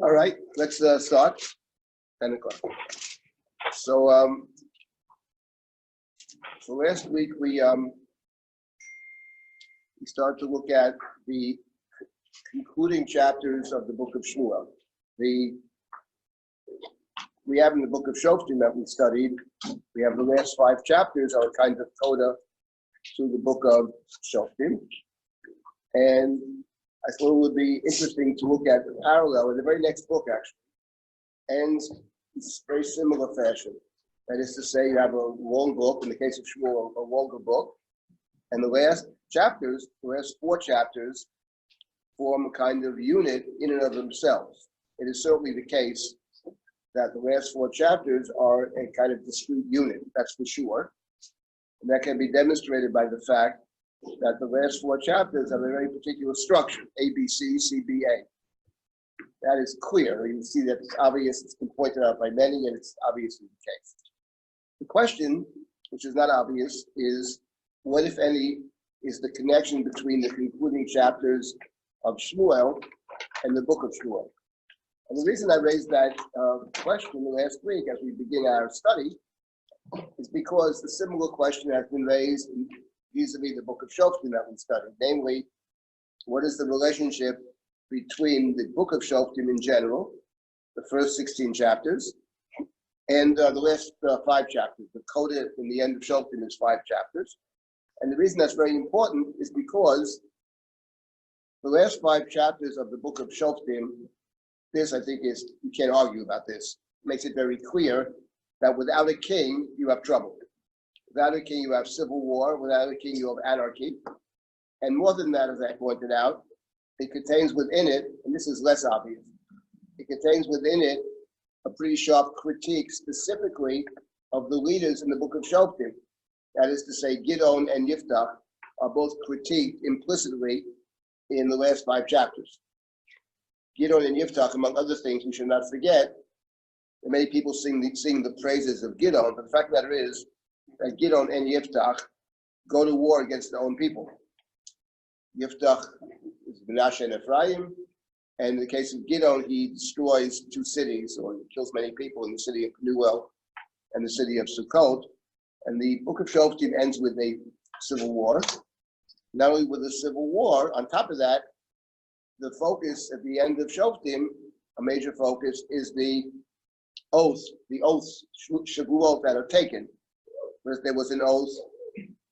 All right, let's start. 10 o'clock. So last week we started to look at the concluding chapters of the book of Shmuel. We have in the book of Shoftim that we studied, we have the last 5 chapters are kind of coda to the book of Shoftim. And I thought it would be interesting to look at the parallel in the very next book, actually. And it's very similar fashion. That is to say, you have a long book, in the case of Shmuel, a longer book. And the last chapters, the last 4 chapters, form a kind of unit in and of themselves. It is certainly the case that the last 4 chapters are a kind of discrete unit, that's for sure. And that can be demonstrated by the fact that the last 4 chapters have a very particular structure, A, B, C, C, B, A. That is clear. You can see that it's obvious, it's been pointed out by many, and it's obviously the case. The question, which is not obvious, is what, if any, is the connection between the concluding chapters of Shmuel and the book of Shmuel? And the reason I raised that question last week as we begin our study is because the similar question has been raised vis-a-vis the book of Shoftim that we studied. Namely, what is the relationship between the book of Shoftim in general, the first 16 chapters, and the last 5 chapters? The coda in the end of Shoftim is 5 chapters. And the reason that's very important is because the last 5 chapters of the book of Shoftim, this I think is, you can't argue about this, makes it very clear that without a king, you have trouble. Without a king, you have civil war. Without a king, you have anarchy. And more than that, as I pointed out, it contains within it, and this is less obvious, it contains within it a pretty sharp critique specifically of the leaders in the book of Shoftim. That is to say, Gidon and Yiftach are both critiqued implicitly in the last 5 chapters. Gidon and Yiftach, among other things, we should not forget, that many people sing the praises of Gidon, but the fact of the matter is that Gidon and Yiftach go to war against their own people. Yiftach is Menashe and Ephraim, and in the case of Gidon, he destroys 2 cities, or kills many people in the city of Penuel and the city of Sukkot. And the book of Shoftim ends with a civil war. Not only with a civil war, on top of that, the focus at the end of Shoftim, a major focus, is the oaths, shavuot that are taken. First, there was an oath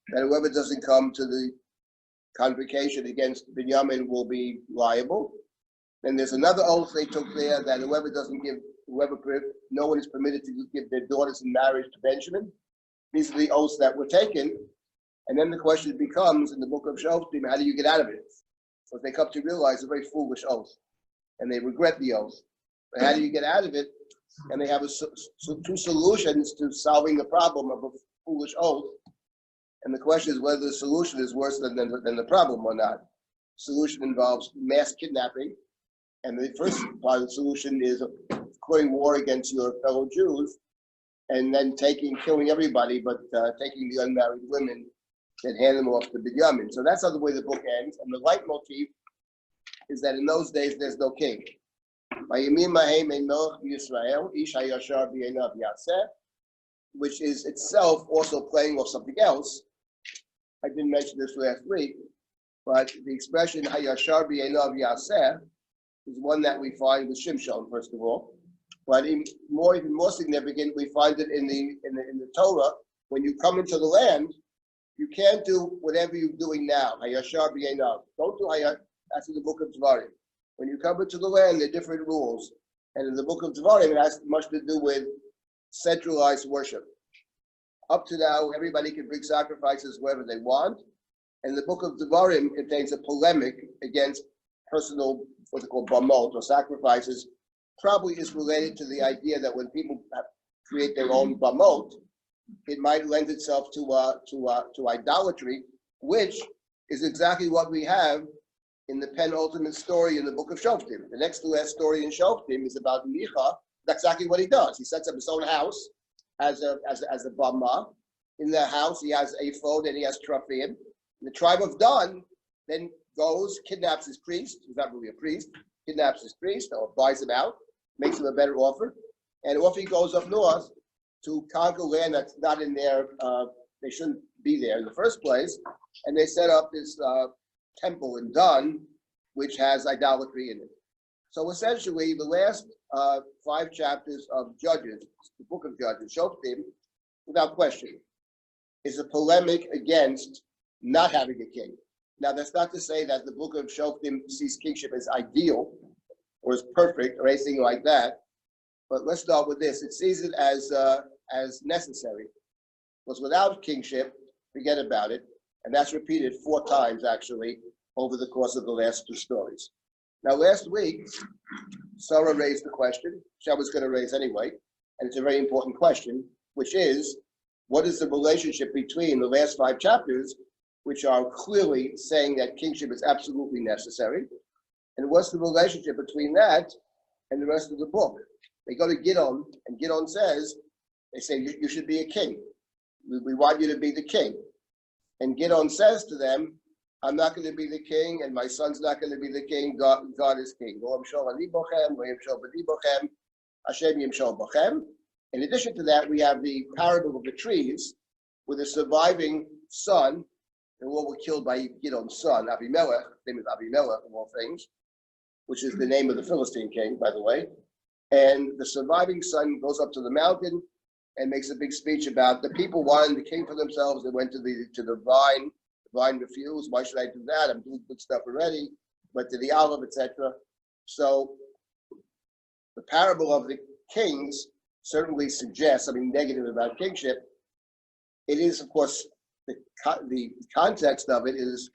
that whoever doesn't come to the convocation against Binyamin will be liable. Then there's another oath they took there that whoever doesn't give, no one is permitted to give their daughters in marriage to Benjamin. These are the oaths that were taken. And then the question becomes, in the book of Shoftim, how do you get out of it? So they come to realize it's a very foolish oath, and they regret the oath. But how do you get out of it? And they have 2 solutions to solving the problem of a foolish oath. And the question is whether the solution is worse than the problem or not. The solution involves mass kidnapping. And the first part of the solution is declaring war against your fellow Jews, and then killing everybody, but taking the unmarried women and hand them off to Binyamin. So that's how the way the book ends. And the leitmotif is that in those days, there's no king. Which is itself also playing off something else. I didn't mention this last week, but the expression Hayashar b'einav yaseh is one that we find with Shimshon, first of all. But even more significant, we find it in the Torah. When you come into the land, you can't do whatever you're doing now. Hayashar b'einav. Don't do Hayashar. That's in the book of Dvarim. When you come into the land, there are different rules. And in the book of Dvarim, it has much to do with centralized worship. Up to now, everybody can bring sacrifices wherever they want. And the book of Devarim contains a polemic against personal, what they call bamot, or sacrifices. Probably is related to the idea that when people create their own bamot, it might lend itself to idolatry, which is exactly what we have in the penultimate story in the book of Shoftim. The next to last story in Shoftim is about Micha. That's exactly what he does. He sets up his own house as a bama. In the house, he has a ephod and he has trafim. The tribe of Dan then goes, kidnaps his priest. He's not really a priest. Kidnaps his priest or buys him out, makes him a better offer, and off he goes up north to conquer land that's not in their, they shouldn't be there in the first place, and they set up this temple in Dan, which has idolatry in it. So essentially, the last 5 chapters of Judges, the book of Judges, Shoftim, without question, is a polemic against not having a king. Now, that's not to say that the book of Shoftim sees kingship as ideal or as perfect or anything like that, but let's start with this. It sees it as necessary, because without kingship, forget about it, and that's repeated 4 times, actually, over the course of the last 2 stories. Now, last week, Sarah raised the question, which I was going to raise anyway, and it's a very important question, which is, what is the relationship between the last 5 chapters, which are clearly saying that kingship is absolutely necessary, and what's the relationship between that and the rest of the book? They go to Gideon, and Gideon says, they say, you should be a king. We want you to be the king. And Gideon says to them, I'm not going to be the king, and my son's not going to be the king. God is king. In addition to that, we have the parable of the trees, with a surviving son. They all were killed by Gideon's son, Abimelech. His name is Abimelech, of all things, which is the name of the Philistine king, by the way. And the surviving son goes up to the mountain and makes a big speech about the people wanting the king for themselves. They went to the vine. The vine refused. Why should I do that? I'm doing good stuff already. Went to the olive, etc. So the parable of the kings certainly suggests something negative about kingship. It is, of course, the context of it is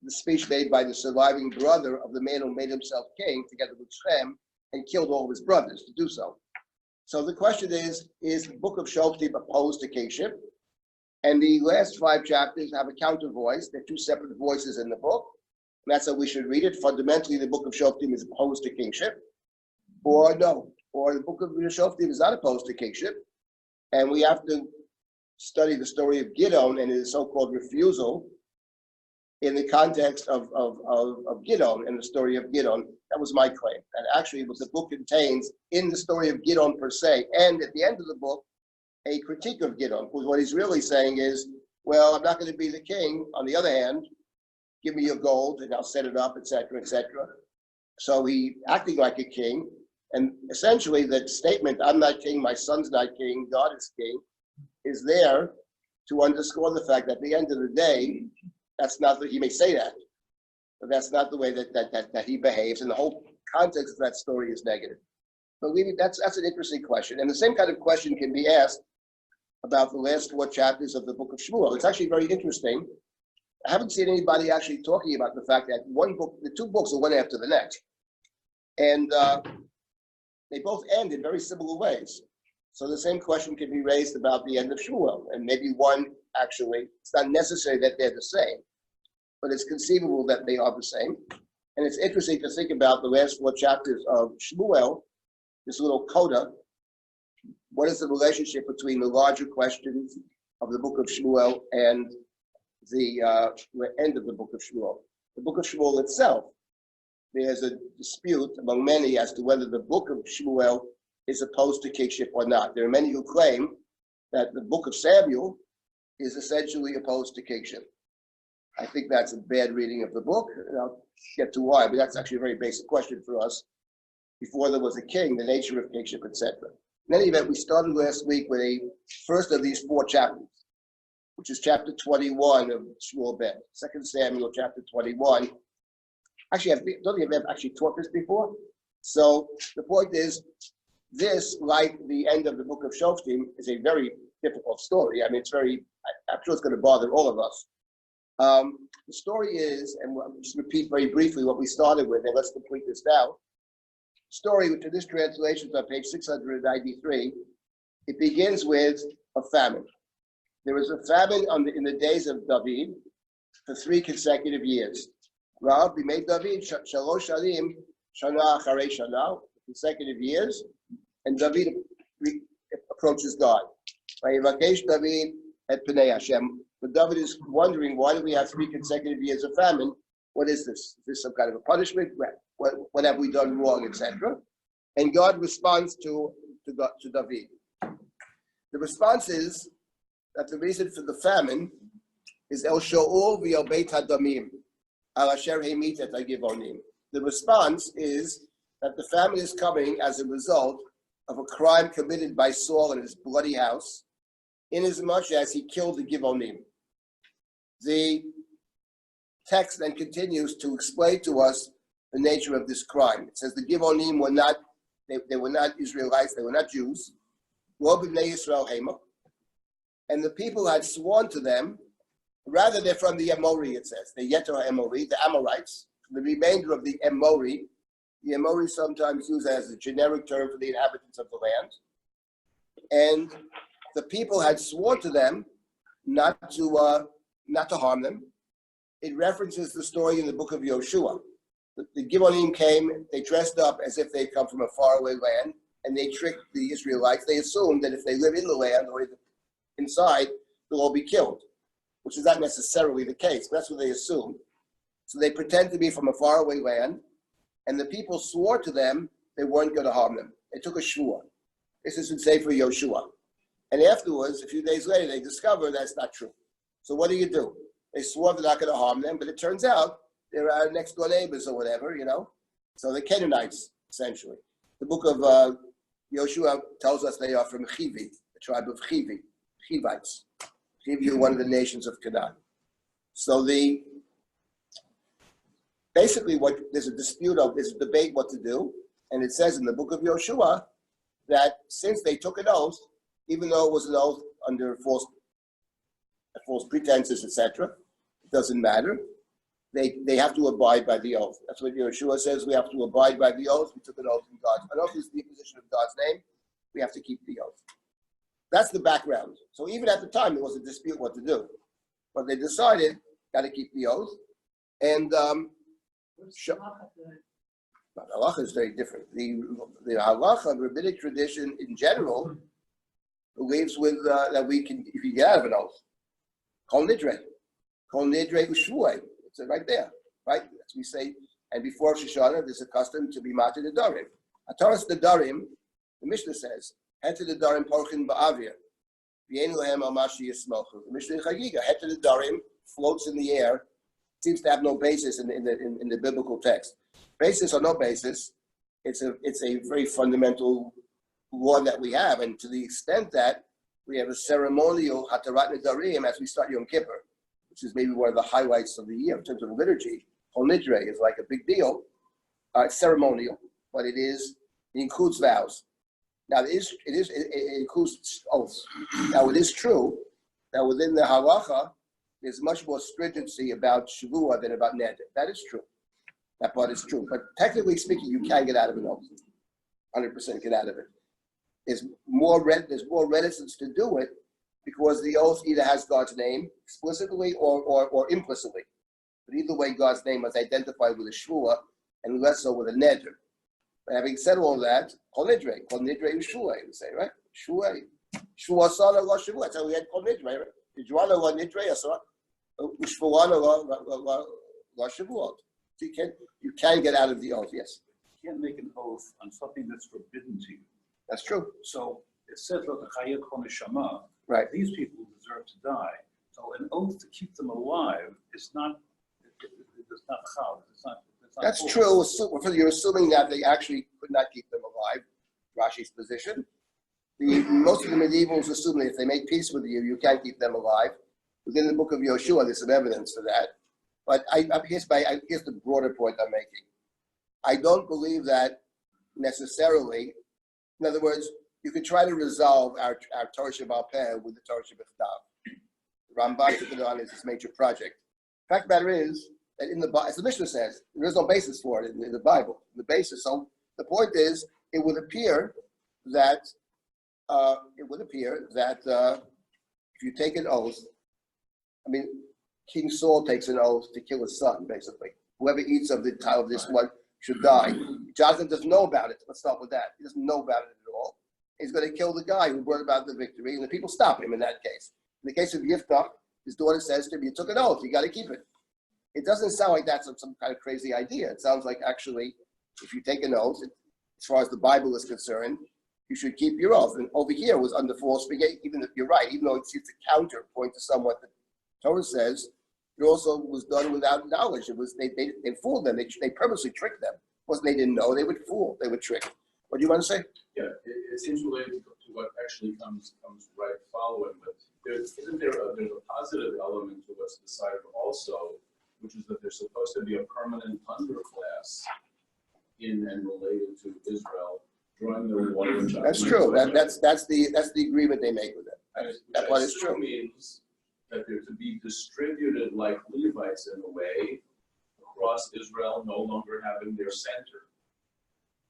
the speech made by the surviving brother of the man who made himself king together with Shem and killed all of his brothers to do so. So the question is the book of Shoftim opposed to kingship? And the last 5 chapters have a counter voice. There are 2 separate voices in the book. And that's how we should read it. Fundamentally, the book of Shoftim is opposed to kingship. Or no. Or the book of Shoftim is not opposed to kingship. And we have to study the story of Gideon and his so-called refusal in the context of Gideon and the story of Gideon. That was my claim. And actually, what the book contains in the story of Gideon per se, and at the end of the book, a critique of Gideon, because what he's really saying is, well, I'm not going to be the king. On the other hand, give me your gold and I'll set it up, etc., etc. So he acting like a king. And essentially, the statement, I'm not king, my son's not king, God is king, is there to underscore the fact that at the end of the day, that's not he may say that, but that's not the way that he behaves, and the whole context of that story is negative. But that's an interesting question, and the same kind of question can be asked about the last 4 chapters of the book of Shmuel. It's actually very interesting. I haven't seen anybody actually talking about the fact that the 2 books are one after the next, and they both end in very similar ways. So the same question can be raised about the end of Shmuel, and maybe one actually, it's not necessary that they're the same, but it's conceivable that they are the same. And it's interesting to think about the last 4 chapters of Shmuel, this little coda. What is the relationship between the larger questions of the book of Shmuel and the end of the book of Shmuel? The book of Shmuel itself, there's a dispute among many as to whether the book of Shmuel is opposed to kingship or not. There are many who claim that the book of Samuel is essentially opposed to kingship. I think that's a bad reading of the book, and I'll get to why, but that's actually a very basic question for us. Before there was a king, the nature of kingship, etc. In any event, we started last week with a first of these 4 chapters, which is chapter 21 of Shmuel Ben, 2 Samuel chapter 21. Actually, I don't think I've actually taught this before. So the point is, this, like the end of the book of Shoftim, is a very difficult story. I mean, I'm sure it's going to bother all of us. The story is, and I'll just repeat very briefly what we started with, and let's complete this now. Story, which in this translation is on page 693, it begins with a famine. There was a famine in the days of David for 3 consecutive years. Rabbi made David shalosh shalim shana acharei shana, consecutive years, and David approaches God. Vayivakesh David et Pnei Hashem. But David is wondering, why do we have 3 consecutive years of famine? What is this? Is this some kind of a punishment? What have we done wrong, etc.? And God responds to David. The response is that the reason for the famine is El Shaul v'El Beit Hadamim, Al Asher Hemitet Hagivonim. The response is that the famine is coming as a result of a crime committed by Saul in his bloody house, inasmuch as he killed the Givonim. The text then continues to explain to us the nature of this crime. It says the Givonim were not, they were not Israelites, they were not Jews. And the people had sworn to them, rather they're from the Amori, it says, the Yeter Amori, the Amorites, the remainder of the Amori. The Amori sometimes used as a generic term for the inhabitants of the land. And the people had sworn to them not to harm them. It references the story in the book of Yoshua. The Givonim came, they dressed up as if they'd come from a faraway land, and they tricked the Israelites. They assumed that if they live in the land or inside, they'll all be killed, which is not necessarily the case, but that's what they assumed. So they pretend to be from a faraway land, and the people swore to them they weren't going to harm them. They took a shvua. This is in Sefer Yoshua. And afterwards, a few days later, they discover that's not true. So what do? They swore they're not going to harm them, but it turns out they're our next door neighbors or whatever, So the Canaanites, essentially. The book of Yoshua tells us they are from Chivi, the tribe of Chivites. Chivi are one of the nations of Canaan. So basically there's a dispute of, there's a debate what to do, and it says in the book of Yoshua that since they took an oath, even though it was an oath under false pretenses, etc., it doesn't matter. They have to abide by the oath. That's what Yeshua says. We have to abide by the oath. We took an oath in God's. An oath is the imposition of God's name. We have to keep the oath. That's the background. So even at the time, there was a dispute what to do, but they decided got to keep the oath. And the halacha is very different. The halacha, the rabbinic tradition in general, believes with that we can, if you get out of an oath, kol nidre u'shvuay. It's right there, right? As we say, and before Shoshana, there's a custom to be matir the darim. Ataras the darim, the Mishnah says, heter the darim porchin ba'avir, v'yein lehem al mashi yismochu. The Mishnah in Chagiga, heter the darim floats in the air, seems to have no basis in the biblical text. Basis or no basis, it's a very fundamental law that we have, and to the extent that we have a ceremonial hatarat nedarim as we start Yom Kippur, which is maybe one of the highlights of the year in terms of liturgy. Kol nidre is like a big deal. It's ceremonial, but it includes vows. Now it includes oaths. Now it is true that within the halacha, there's much more stringency about shavua than about neder. That is true. That part is true. But technically speaking, you can get out of an oath. 100% get out of it. There's more reticence to do it because the oath either has God's name explicitly or implicitly. But either way, God's name is identified with a shvua and less so with a neder. But having said all that, kol nidre u'shvua, you say, right? Shvua sana lo shvua. That's how we had kol nidre, right? Juana lo nidre asana, u'shvuana lo shvua. So you can get out of the oath, yes. You can't make an oath on something that's forbidden to you. That's true. So it says, right. These people deserve to die. So an oath to keep them alive is not chal. It's not That's oath. True. You're assuming that they actually could not keep them alive, Rashi's position. Most of the medievals assume that if they make peace with you, you can't keep them alive. Within the book of Yoshua, there's some evidence for that. But here's the broader point I'm making. I don't believe that necessarily. In other words, you could try to resolve our Torah Sheba'al Peh with the Torah Shebechtav. Ramban took it on as his major project. The fact of the matter is that as the Mishnah says, there is no basis for it in the Bible. The basis. So the point is, it would appear that if you take an oath, I mean, King Saul takes an oath to kill his son, basically. Whoever eats of this one should die. Jonathan doesn't know about it. Let's start with that. He doesn't know about it at all. He's going to kill the guy who brought about the victory, and the people stop him in that case. In the case of Yiftach, his daughter says to him, you took an oath, you got to keep it. It doesn't sound like that's some kind of crazy idea. It sounds like actually, if you take an oath, as far as the Bible is concerned, you should keep your oath. And over here was under false beginning, even if you're right, even though it's a counterpoint to somewhat the Torah says, it also was done without knowledge. It was they fooled them. They purposely tricked them. It wasn't they didn't know, they would fool, they would trick. What do you want to say? Yeah, it seems related to what actually comes right following, but there's a positive element to what's decided also, which is that there's supposed to be a permanent underclass in and related to Israel, drawing their water. That's true. That's the agreement they make with them. That part is true. Means that they're to be distributed like Levites in a way across Israel, no longer having their center.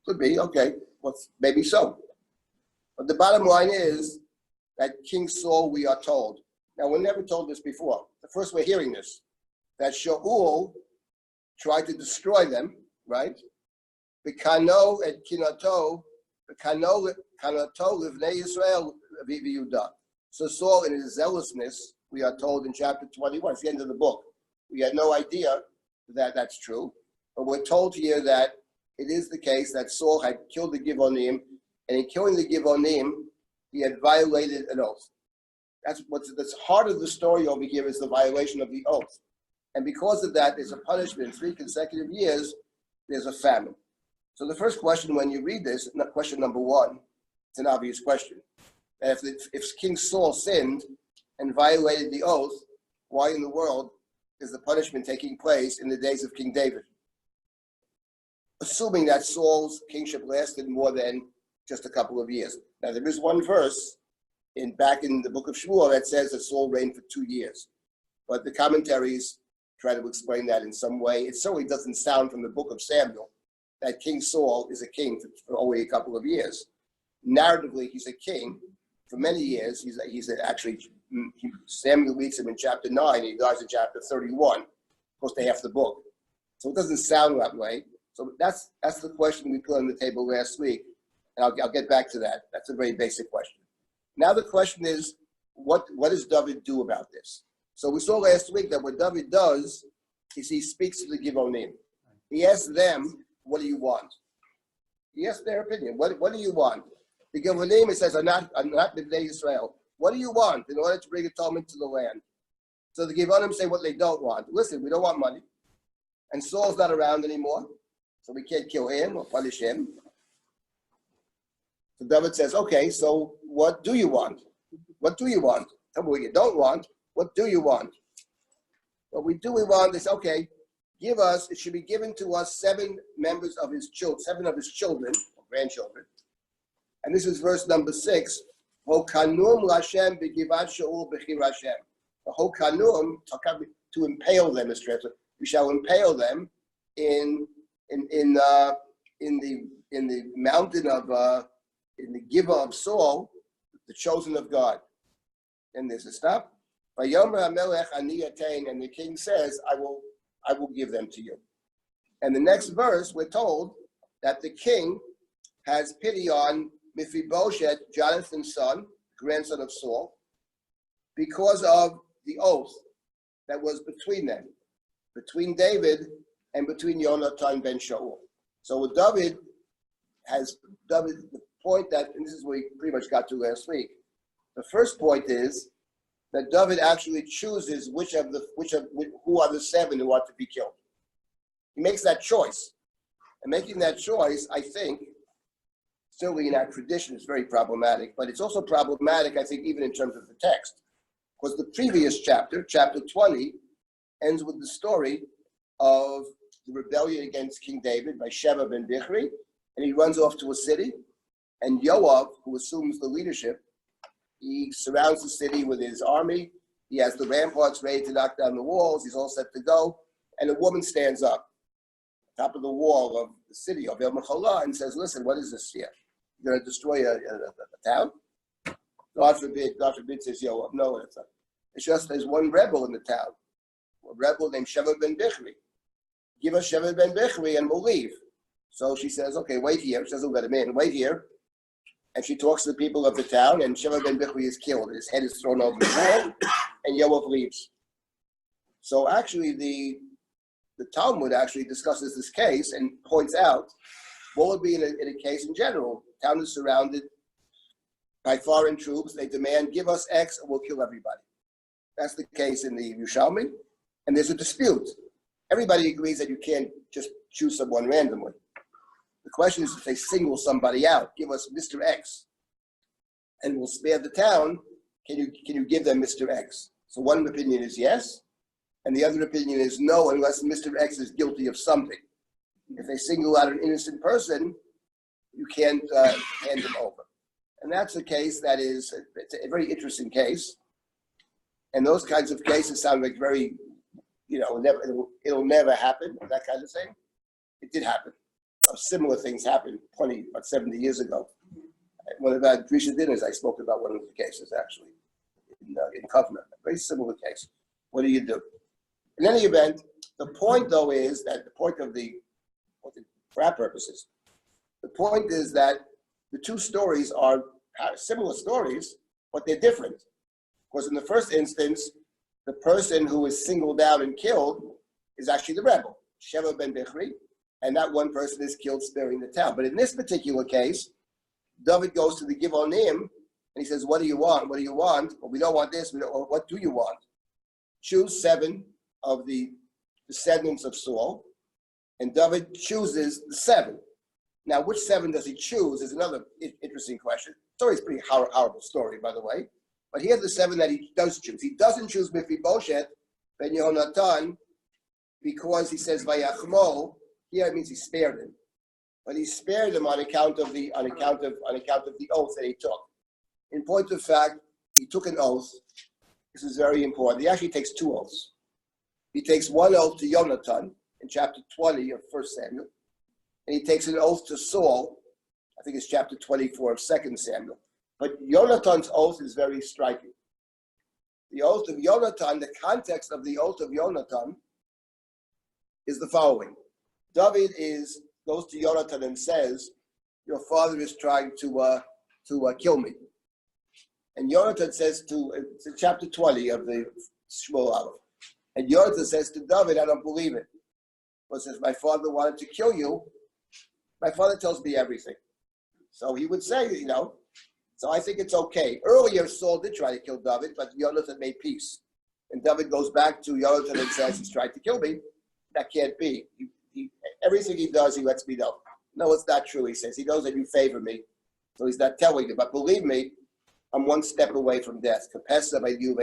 Could be, okay. Well, maybe so. But the bottom line is that King Saul, we are told. Now, we're never told this before. The first we're hearing this, that Shaul tried to destroy them, right? V'kano et kinato, v'kano livnei Yisrael v'Yehuda. So Saul, in his zealousness, we are told in chapter 21, it's the end of the book. We had no idea that that's true, but we're told here that it is the case that Saul had killed the Givonim, and in killing the Givonim, he had violated an oath. That's heart of the story over here is the violation of the oath. And because of that, there's a punishment. 3 consecutive years, there's a famine. So the first question when you read this, question number 1, it's an obvious question. If King Saul sinned and violated the oath, why in the world is the punishment taking place in the days of King David? Assuming that Saul's kingship lasted more than just a couple of years. Now, there is one verse back in the book of Shmuel that says that Saul reigned for 2 years. But the commentaries try to explain that in some way. It certainly doesn't sound from the book of Samuel that King Saul is a king for only a couple of years. Narratively, he's a king for many years. Samuel meets him in chapter 9, and he dies in chapter 31, close to half the book. So it doesn't sound that way. So that's the question we put on the table last week, and I'll get back to that. That's a very basic question. Now the question is, what does David do about this? So we saw last week that what David does is he speaks to the Givonim. He asks them, what do you want? He asks their opinion. What do you want? The Givonim, he says, I'm not B'nai Israel. What do you want in order to bring atonement to the land? So the Givonim say what they don't want. Listen, we don't want money. And Saul's not around anymore, so we can't kill him or punish him. So David says, okay, so what do you want? What do you want? Tell me what you don't want. What do you want? What we want is, okay, it should be given to us 7 members of his children, 7 of his children, or grandchildren. And this is verse number 6. Hokanum Lashem b'givat Shaul b'chir Hashem. The Hokanum, to impale them is translated. We shall impale them in the mountain of in the Giva of Saul, the chosen of God. And there's a stop. Vayomer HaMelech ani yatein, and the king says, I will give them to you. And the next verse, we're told that the king has pity on Mephibosheth, Jonathan's son, grandson of Saul, because of the oath that was between them, between David and between Yonatan ben Shaul. So with David, the point that, and this is what we pretty much got to last week, the first point is that David actually chooses who are the 7 who are to be killed. He makes that choice. And making that choice, I think, certainly in our tradition is very problematic, but it's also problematic, I think, even in terms of the text. Because the previous chapter, chapter 20, ends with the story of the rebellion against King David by Sheva ben Bichri, and he runs off to a city, and Yoav, who assumes the leadership, he surrounds the city with his army. He has the ramparts ready to knock down the walls. He's all set to go. And a woman stands up on top of the wall of the city of El Mechala and says, listen, what is this here? You're going to destroy a town? God forbid, says Yoav. No, it's not. It's just there's one rebel in the town, a rebel named Sheva ben Bichri. Give us Sheva ben Bichri and we'll leave. So she says, okay, wait here. She doesn't let him in. Wait here. And she talks to the people of the town, and Sheva ben Bichri is killed. His head is thrown over the wall, and Yoav leaves. So actually, the Talmud actually discusses this case and points out What would be in a case in general? The town is surrounded by foreign troops. They demand, give us X or we'll kill everybody. That's the case in the Yerushalmi. And there's a dispute. Everybody agrees that you can't just choose someone randomly. The question is if they single somebody out, give us Mr. X, and we'll spare the town. Can you give them Mr. X? So one opinion is yes, and the other opinion is no, unless Mr. X is guilty of something. If they single out an innocent person, you can't hand them over. And that's a case that is, it's a very interesting case. And those kinds of cases sound like very, it'll never happen, that kind of thing. It did happen. Similar things happened 70 years ago. One of our Grisha dinners, I spoke about one of the cases actually in Kovna, a very similar case. What do you do? In any event, the point though is that for our purposes, the point is that the two stories are similar stories, but they're different. Because in the first instance, the person who is singled out and killed is actually the rebel, Sheva ben Bichri, and that one person is killed sparing the town. But in this particular case, David goes to the Givonim, and he says, what do you want? What do you want? Well, we don't want this. What do you want? Choose 7 of the descendants of Saul, and David chooses the 7. Now, which 7 does he choose is another interesting question. The story is a pretty horrible story, by the way. But here's the 7 that he does choose. He doesn't choose Mephibosheth ben Yehonatan because he says Vayachmo. Here it means he spared him, but he spared him on account of the oath that he took. In point of fact, he took an oath. This is very important. He actually takes 2 oaths. He takes one oath to Yonatan in chapter 20 of 1 Samuel, and he takes an oath to Saul. I think it's chapter 24 of 2 Samuel. But Yonatan's oath is very striking. The oath of Yonatan, the context of the oath of Yonatan is the following. David goes to Yonatan and says, your father is trying to kill me. And Yonatan says it's in chapter 20 of the Shmuel Aleph. And Yonatan says to David, I don't believe it. But says, my father wanted to kill you. My father tells me everything. So he would say, so I think it's okay. Earlier, Saul did try to kill David, but Yonatan made peace. And David goes back to Yonatan and says, he's tried to kill me. That can't be. Everything he does, he lets me know. No, it's not true, he says. He knows that you favor me, so he's not telling you. But believe me, I'm one step away from death. Kapesa by you,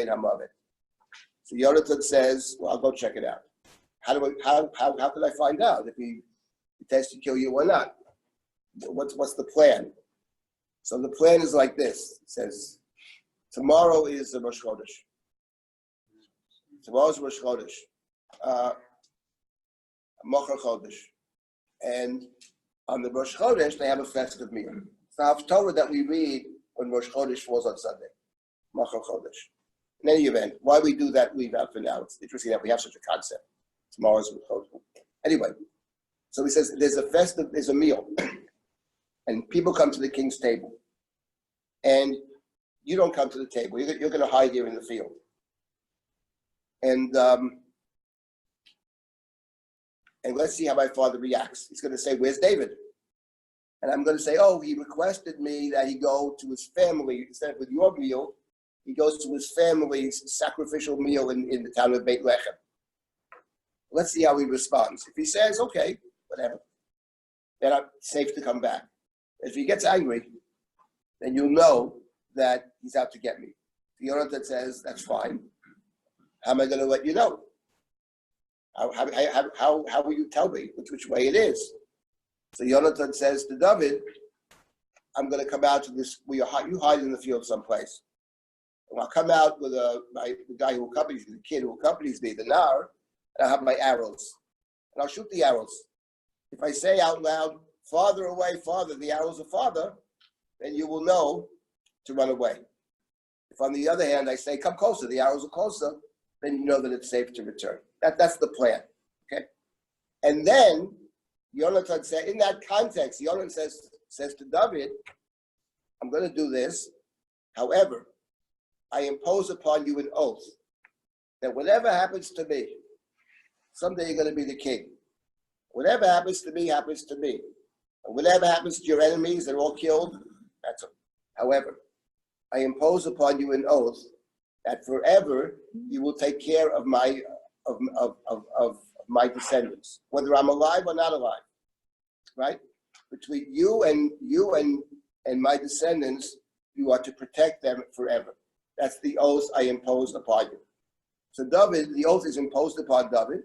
So Yonatan says, well, I'll go check it out. How could I find out if he intends to kill you or not? What's the plan? So the plan is like this. It says, tomorrow is the Rosh Chodesh. Tomorrow's Rosh Chodesh. Mocher Chodesh. And on the Rosh Chodesh, they have a festive meal. It's the Haftorah that we read when Rosh Chodesh falls on Sunday. Mocher Chodesh. In any event, why we do that, leave out for now. It's interesting that we have such a concept. Tomorrow's Rosh Chodesh. Anyway, so he says there's a meal. And people come to the king's table. And you don't come to the table. You're going to hide here in the field. And let's see how my father reacts. He's going to say, where's David? And I'm going to say, oh, he requested me that he go to his family. Instead of with your meal, he goes to his family's sacrificial meal in the town of Beit Lechem. Let's see how he responds. If he says, okay, whatever, then I'm safe to come back. If he gets angry, then you'll know that he's out to get me. If Yonatan says, that's fine, how am I going to let you know? How will you tell me which way it is? So Yonatan says to David, I'm going to come out to this, you hide in the field someplace. And I'll come out with the guy who accompanies me, the kid who accompanies me, the Nar, and I'll have my arrows. And I'll shoot the arrows. If I say out loud, farther away, farther, the arrows are farther, then you will know to run away. If on the other hand, I say, come closer, the arrows are closer, then you know that it's safe to return. That's the plan, okay? And then, Yonatan said, in that context, Yonatan says to David, I'm going to do this. However, I impose upon you an oath that whatever happens to me, someday you're going to be the king. Whatever happens to me, happens to me. Whatever happens to your enemies, they're all killed. That's it. However, I impose upon you an oath that forever you will take care of my my descendants, whether I'm alive or not alive. Right? Between you and my descendants, you are to protect them forever. That's the oath I impose upon you. So David, the oath is imposed upon David,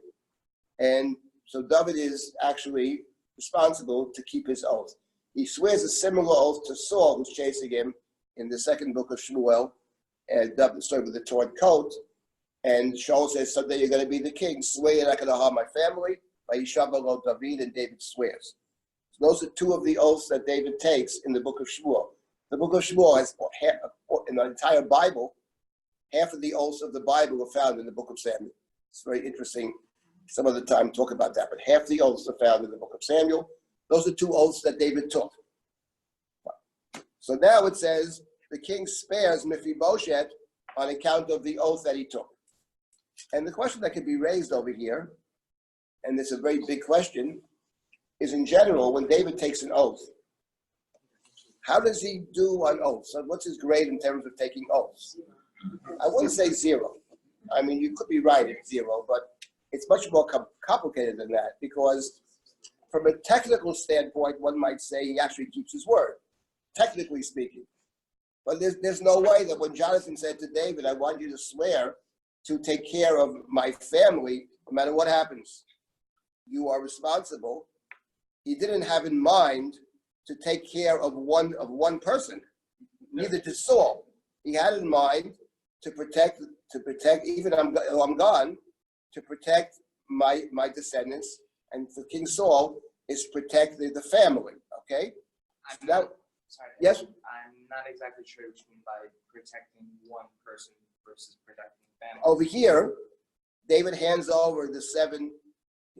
and so David is actually responsible to keep his oath. He swears a similar oath to Saul, who's chasing him in the second book of Shmuel, and David started with the torn coat, and Shaul says, someday you're going to be the king. Swear you're not going to harm my family. Vayishav David, and David swears. So those are two of the oaths that David takes in the book of Shmuel. The book of Shmuel has, in the entire Bible, half of the oaths of the Bible are found in the book of Samuel. It's very interesting. Some other time talk about that, but half the oaths are found in the book of Samuel. Those are two oaths that David took. So now it says the king spares Mephibosheth on account of the oath that he took. And the question that could be raised over here, and it's a very big question, is in general, when David takes an oath, how does he do on oaths? So what's his grade in terms of taking oaths? I wouldn't say zero. I mean, you could be right at zero, but it's much more complicated than that, because from a technical standpoint, one might say he actually keeps his word, technically speaking. But there's no way that when Jonathan said to David, I want you to swear to take care of my family, no matter what happens, you are responsible. He didn't have in mind to take care of one person, neither did Saul. He had in mind to protect even I'm gone, to protect my descendants, and for King Saul is protect the family. Okay. Sorry. Yes. I'm not exactly sure what you mean by protecting one person versus protecting the family. Over here, David hands over the seven.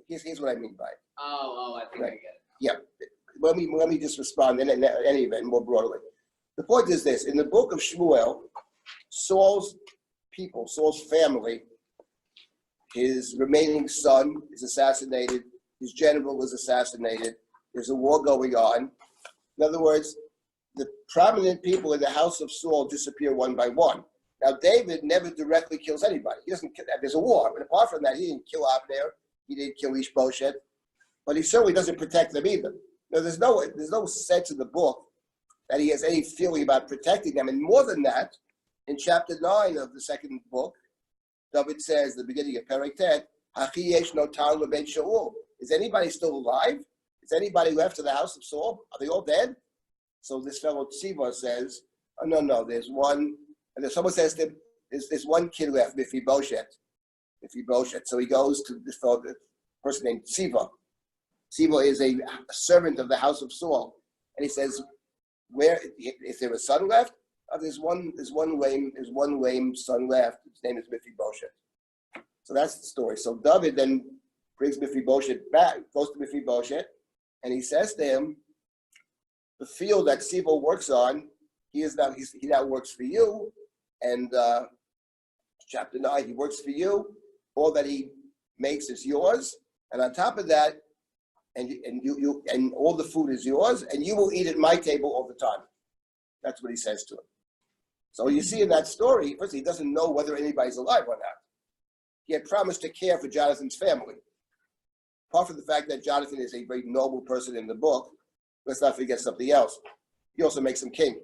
Here's what I mean by it. I think Right. I get it. Yeah. Let me just respond in any event more broadly. The point is this: in the book of Shmuel, Saul's people, Saul's family, his remaining son is assassinated. His general was assassinated. There's a war going on. In other words, the prominent people in the house of Saul disappear one by one. Now, David never directly kills anybody. He doesn't. There's a war, but apart from that, he didn't kill Abner. He didn't kill Ishbosheth, but he certainly doesn't protect them either. Now, there's no sense in the book that he has any feeling about protecting them. And more than that, in chapter 9 of the second book, David says, the beginning of Perek Tet, Hachi yesh notar lebeit Shaul. Is anybody still alive? Is anybody left to the house of Saul? Are they all dead? So this fellow Silber says, oh, no, there's one. And then someone says to him, there's one kid left, Mephibosheth. So he goes to this fellow, the person named Siva. Siva is a servant of the house of Saul. And he says, is there a son left? Oh, there's one lame son left. His name is Mephibosheth. So that's the story. So David then brings Mephibosheth back, goes to Mephibosheth, and he says to him, the field that Siva works on, he now works for you. And chapter 9, he works for you. All that he makes is yours. And on top of that, and all the food is yours, and you will eat at my table all the time. That's what he says to him. So you see in that story, first he doesn't know whether anybody's alive or not. He had promised to care for Jonathan's family. Apart from the fact that Jonathan is a very noble person in the book, let's not forget something else. He also makes him king.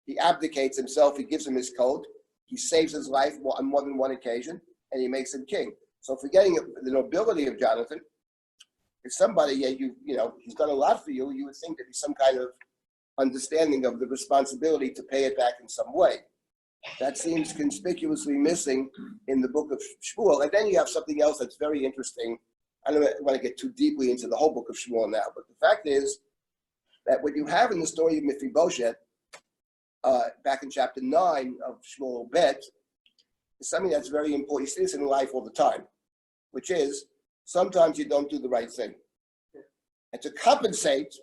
He abdicates himself, he gives him his coat, he saves his life on more than one occasion, and he makes him king. So forgetting the nobility of Jonathan, if somebody, he's done a lot for you, you would think there'd be some kind of understanding of the responsibility to pay it back in some way. That seems conspicuously missing in the book of Shmuel. And then you have something else that's very interesting. I don't want to get too deeply into the whole book of Shmuel now, but the fact is that what you have in the story of Mephibosheth, back in chapter 9 of Shmuel Bet, is something that's very important. You see this in life all the time, which is sometimes you don't do the right thing. And to compensate,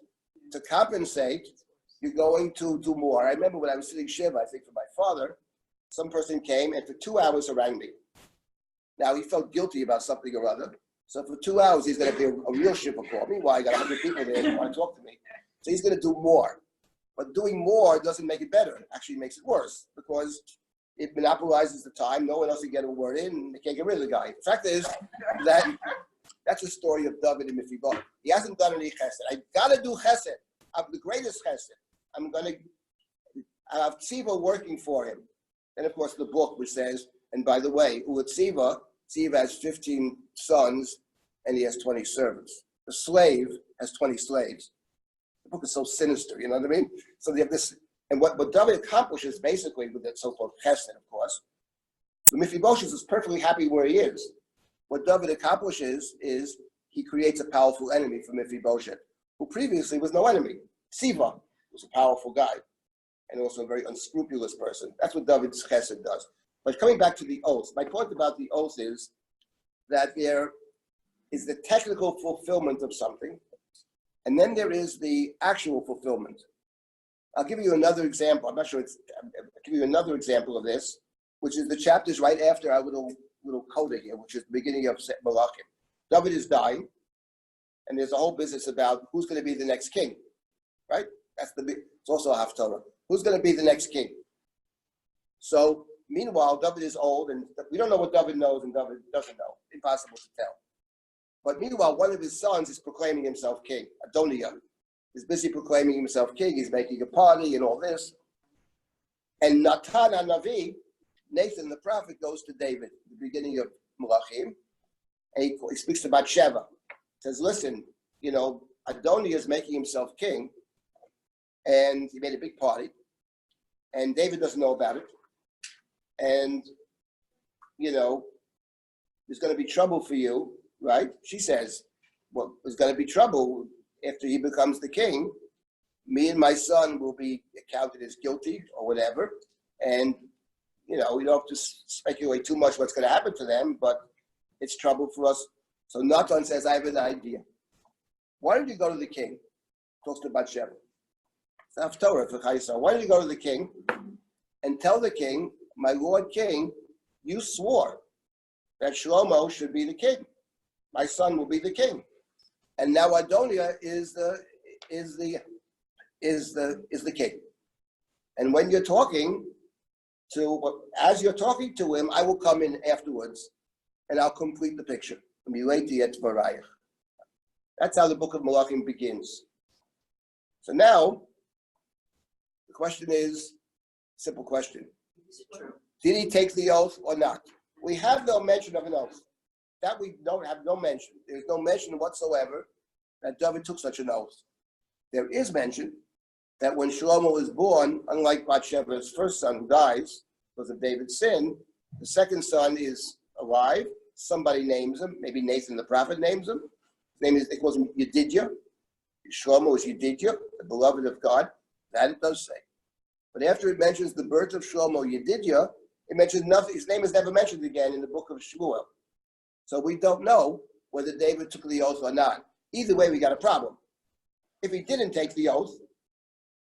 you're going to do more. I remember when I was sitting Shiva, I think for my father, some person came and for 2 hours harangued me. Now he felt guilty about something or other. So for 2 hours, he's going to be a real Shiva call me. Why? I got 100 people there who want to talk to me. So he's going to do more. But doing more doesn't make it better. It actually makes it worse because it monopolizes the time. No one else can get a word in, and they can't get rid of the guy. The fact is that that's the story of David and Mephibosheth. He hasn't done any chesed. I got to do chesed. I'm the greatest chesed. I'm going to have Tziva working for him. And of course, the book which says, and by the way, Tziva has 15 sons and he has 20 servants. The slave has 20 slaves. The book is so sinister, you know what I mean? So they have this, and what David accomplishes basically with that so-called chesed, of course, the Mephibosheth is perfectly happy where he is. What David accomplishes is he creates a powerful enemy for Mephibosheth, who previously was no enemy. Siva was a powerful guy and also a very unscrupulous person. That's what David's chesed does. But coming back to the oath, my point about the oath is that there is the technical fulfillment of something, and then there is the actual fulfillment. I'll give you another example. I'll give you another example of this, which is the chapters right after our little coda here, which is the beginning of Malachim. David is dying, and there's a whole business about who's going to be the next king, right? It's also a haftarah. Who's going to be the next king? So, meanwhile, David is old, and we don't know what David knows and David doesn't know. Impossible to tell. But meanwhile, one of his sons is proclaiming himself king. Adoniah is busy proclaiming himself king. He's making a party and all this. And Natan HaNavi, Nathan the prophet, goes to David at the beginning of Malachim, and he speaks to Bathsheba. Says, listen, Adoniah is making himself king, and he made a big party, and David doesn't know about it. And, there's going to be trouble for you, right? She says, well, there's going to be trouble after he becomes the king. Me and my son will be counted as guilty or whatever. And, we don't have to speculate too much what's going to happen to them, but it's trouble for us. So Natan says, I have an idea. Why don't you go to the king? Talks to Bathsheba. It's haftarah for Chayesar. Why don't you go to the king and tell the king, my lord king, you swore that Shlomo should be the king. My son will be the king. And now Adoniah is the king. And when you're talking as you're talking to him, I will come in afterwards and I'll complete the picture. That's how the book of Malachim begins. So now, the question is, simple question. Did he take the oath or not? We have no mention of an oath. That we don't have no mention. There's no mention whatsoever that David took such an oath. There is mention that when Shlomo was born, unlike Bathsheba's first son who dies because of David's sin, the second son is alive. Somebody names him. Maybe Nathan the prophet names him. His name is, they call him Yedidya. Shlomo is Yedidya, the beloved of God. That it does say. But after it mentions the birth of Shlomo Yedidya, it mentions nothing. His name is never mentioned again in the book of Shmuel. So we don't know whether David took the oath or not. Either way, we got a problem. If he didn't take the oath,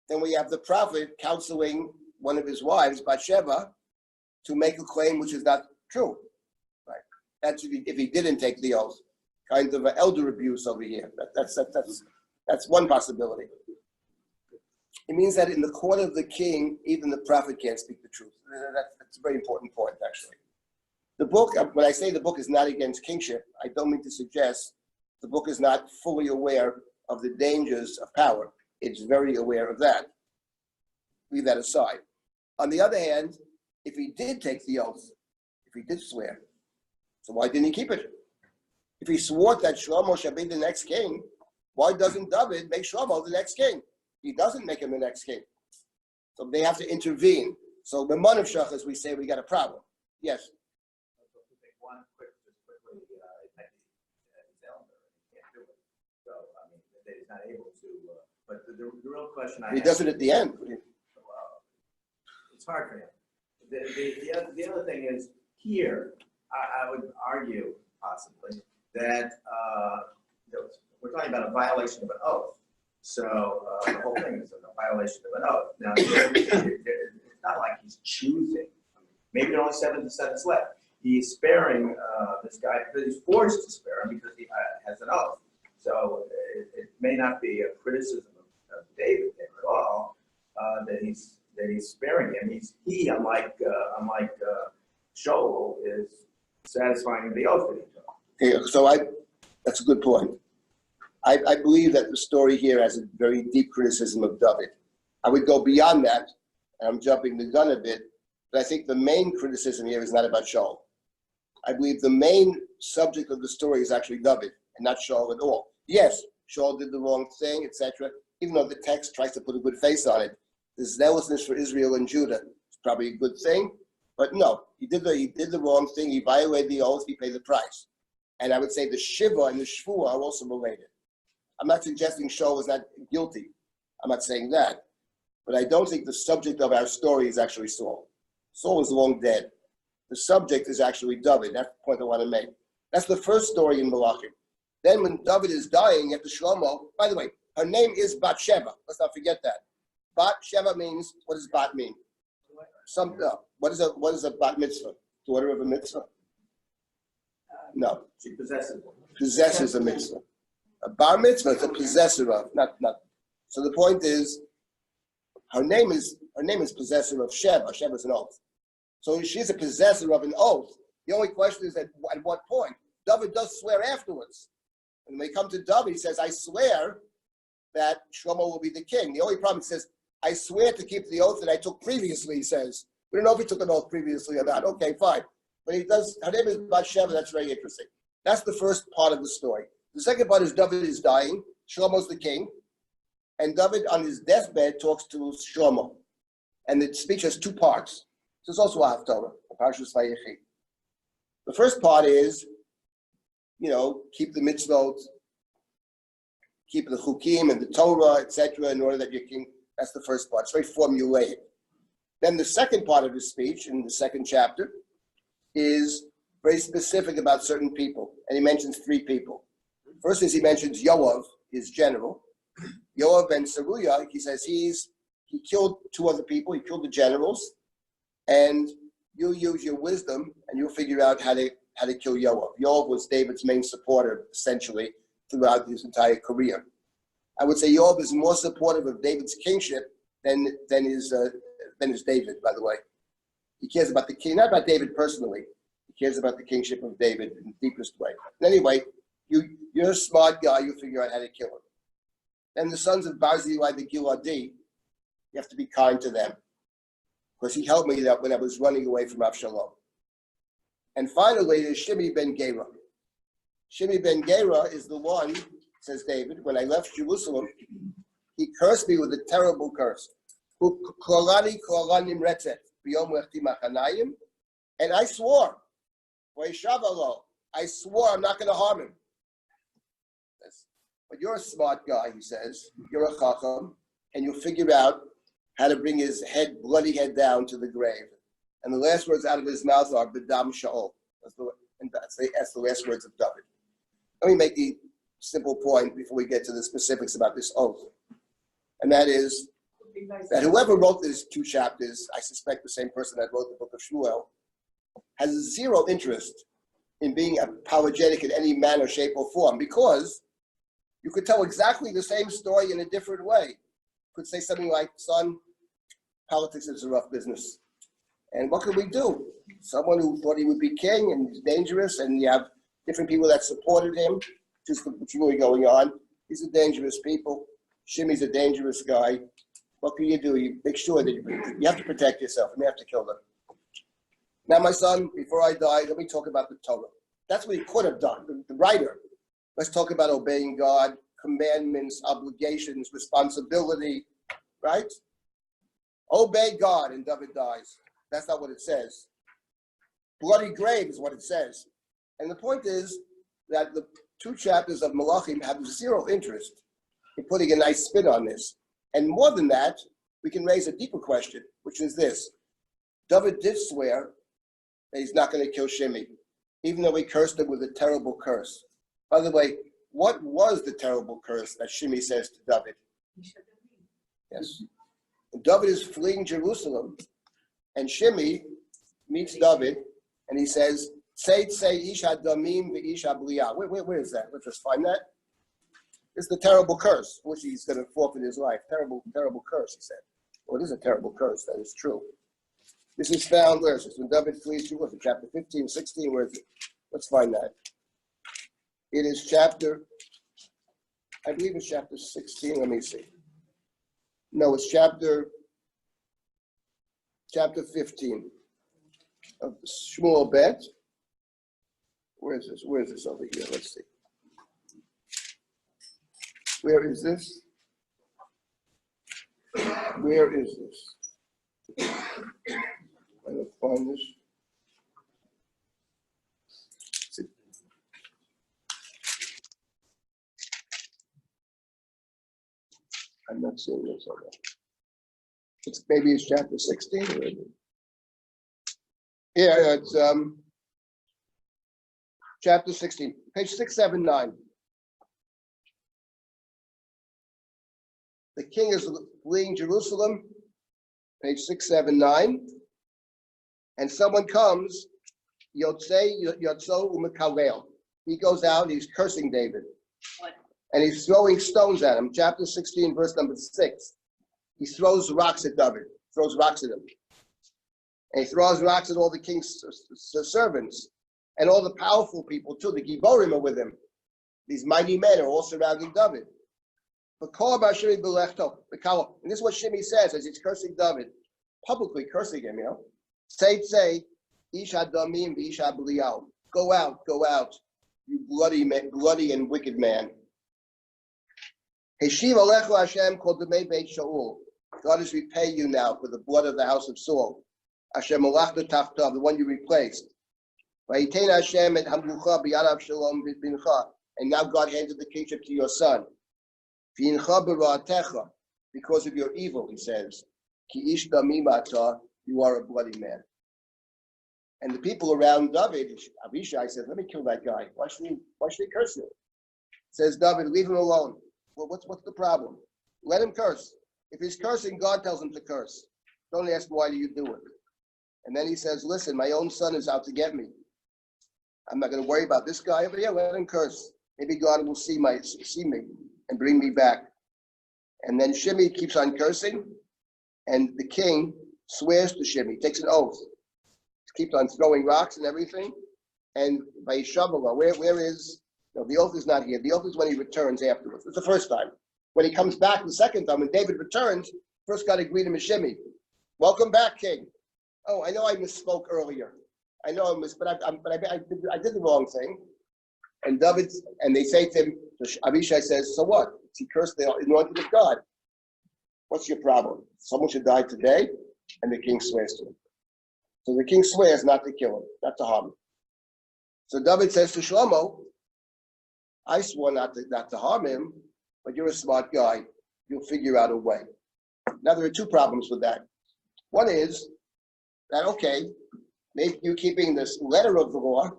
then we have the prophet counseling one of his wives, Bathsheba, to make a claim which is not true. Right? That's if he didn't take the oath. Kind of an elder abuse over here. That's one possibility. It means that in the court of the king, even the prophet can't speak the truth. That's a very important point, actually. The book, when I say the book is not against kingship, I don't mean to suggest the book is not fully aware of the dangers of power. It's very aware of that. Leave that aside. On the other hand, if he did take the oath, if he did swear, so why didn't he keep it? If he swore that Shlomo shall be the next king, why doesn't David make Shlomo the next king? He doesn't make him the next king. So they have to intervene. So the man of Shachas, we say we got a problem. Yes. One quickly, he's elder, he can't do it. So, he's not able to, but the real question I have. He does it at the end. It's hard for him. The other thing is, here, I would argue, possibly, that we're talking about a violation of an oath. So the whole thing is a violation of an oath. Now, it's not like he's choosing. Maybe there are only 7 seconds left. He's sparing this guy because he's forced to spare him because he has an oath. So it may not be a criticism of that he's sparing him. He unlike Shaul is satisfying the oath that he took. Okay, so that's a good point. I believe that the story here has a very deep criticism of David. I would go beyond that, and I'm jumping the gun a bit, but I think the main criticism here is not about Shaul. I believe the main subject of the story is actually David, and not Shaul at all. Yes, Shaul did the wrong thing, etc., even though the text tries to put a good face on it. The zealousness for Israel and Judah is probably a good thing, but no, he did the wrong thing, he violated the oath, he paid the price. And I would say the Shiva and the Shvuah are also related. I'm not suggesting Shaul was not guilty. I'm not saying that. But I don't think the subject of our story is actually Saul. Saul is long dead. The subject is actually David. That's the point I want to make. That's the first story in Malachim. Then when David is dying at the Shlomo, by the way, her name is Bathsheba. Let's not forget that. Bathsheba means, what does Bat mean? What is a bat mitzvah? Daughter of a mitzvah? No. She possesses one. Possesses a mitzvah. A bar mitzvah is a possessor of, not. So the point is, her name is possessor of Sheba. Sheba is an oath. So she's a possessor of an oath. The only question is at what point? David does swear afterwards. And when they come to David, he says, I swear that Shlomo will be the king. The only problem, he says, I swear to keep the oath that I took previously, he says. We don't know if he took an oath previously or not. Okay, fine. But he does, her name is Bathsheba, that's very interesting. That's the first part of the story. The second part is David is dying, Shlomo's the king, and David on his deathbed talks to Shlomo. And the speech has two parts. So it's also a Haftorah, a Parshas Vayechi. The first part is, keep the mitzvot, keep the chukim and the Torah, etc., in order that you can, that's the first part. It's very formulaic. Then the second part of his speech, in the second chapter, is very specific about certain people. And he mentions three people. First is he mentions Yoav, his general. Yoav ben Saruya, he says he killed two other people, he killed the generals, and you use your wisdom and you'll figure out how to kill Yoav. Yoav was David's main supporter, essentially, throughout his entire career. I would say Yoav is more supportive of David's kingship than is David, by the way. He cares about the king, not about David personally. He cares about the kingship of David in the deepest way. And anyway, you're a smart guy, you'll figure out how to kill him. Then the sons of Barzillai the Giladi, you have to be kind to them. Because he helped me when I was running away from Avshalom. And finally, there's Shimi ben Gera. Shimi ben Gera is the one, says David, when I left Jerusalem, he cursed me with a terrible curse. And I swore, I'm not going to harm him. But you're a smart guy, he says. You're a chacham, and you'll figure out how to bring his bloody head down to the grave. And the last words out of his mouth are B'dam Sha'ol. That's the last words of David. Let me make the simple point before we get to the specifics about this oath. And that is that whoever wrote these two chapters, I suspect the same person that wrote the book of Shmuel, has zero interest in being apologetic in any manner, shape, or form, because you could tell exactly the same story in a different way. You could say something like, son, politics is a rough business. And what could we do? Someone who thought he would be king and he's dangerous, and you have different people that supported him, just what's really going on. These are dangerous people. Shimi's a dangerous guy. What can you do? You make sure that you have to protect yourself. You may have to kill them. Now, my son, before I die, let me talk about the Torah. That's what he could have done, the writer. Let's talk about obeying God, commandments, obligations, responsibility, right? Obey God, and David dies. That's not what it says. Bloody grave is what it says. And the point is that the two chapters of Malachim have zero interest in putting a nice spin on this. And more than that, we can raise a deeper question, which is this. David did swear that he's not going to kill Shimi, even though he cursed him with a terrible curse. By the way, what was the terrible curse that Shimi says to David? Yes. And David is fleeing Jerusalem, and Shimi meets David, and he says, Say ish hadamim v'ish habliyah. Where is that? Let's just find that. It's the terrible curse, which he's going to forfeit his life. Terrible, terrible curse, he said. Well, it is a terrible curse, that is true. This is found, where is this? When David flees Jerusalem, chapter 15, 16, where is it? Let's find that. It is chapter, I believe it's chapter 16, let me see. No, it's chapter 15 of Shmuel Bet. Where is this? Where is this over here? Let's see. Where is this? Where is this? I don't find this. I'm not seeing this over there. Maybe it's chapter 16. Or yeah, it's chapter 16, page 679. The king is fleeing Jerusalem, page 679, and someone comes, Yotzo Umakalel. He goes out, he's cursing David. What? And he's throwing stones at him. Chapter 16, verse number 6. He throws rocks at David, throws rocks at him. And he throws rocks at all the king's servants and all the powerful people too. The Giborim are with him. These mighty men are all surrounding David. And this is what Shimei says as he's cursing David, publicly cursing him, Say, Ish Adamim v'Ish Belial. Go out, you bloody and wicked man. Heshiv Alechu Hashem kol demei Beit Shaul. God is repay you now for the blood of the house of Saul. Hashem malachta tachtav, the one you replaced. Vayitein Hashem et hamlucha b'yad Avshalom bincha. And now God handed the kingship to your son. V'incha b'ra'atecha, because of your evil, he says. Ki ish damim ata, you are a bloody man. And the people around David, Abishai says, let me kill that guy. Why should he curse you? Says David, leave him alone. Well, what's the problem? Let him curse. If he's cursing, God tells him to curse. Don't ask why do you do it. And then he says, listen, my own son is out to get me. I'm not going to worry about this guy, but yeah, let him curse. Maybe God will see me and bring me back. And then Shimei keeps on cursing, and the king swears to Shimei, takes an oath. He keeps on throwing rocks and everything. And by Shavuot, where is, no, the oath is not here. The oath is when he returns afterwards. It's the first time. When he comes back the second time, when David returns, first got to greet him as Shimei. Welcome back, king. Oh, I know I misspoke earlier. I know but I did the wrong thing. And they say to him, Abishai says, so what? He cursed the anointed of God. What's your problem? Someone should die today, and the king swears to him. So the king swears not to kill him, not to harm him. So David says to Shlomo, I swore not to harm him, but you're a smart guy. You'll figure out a way. Now, there are two problems with that. One is that, okay, maybe you're keeping this letter of the law,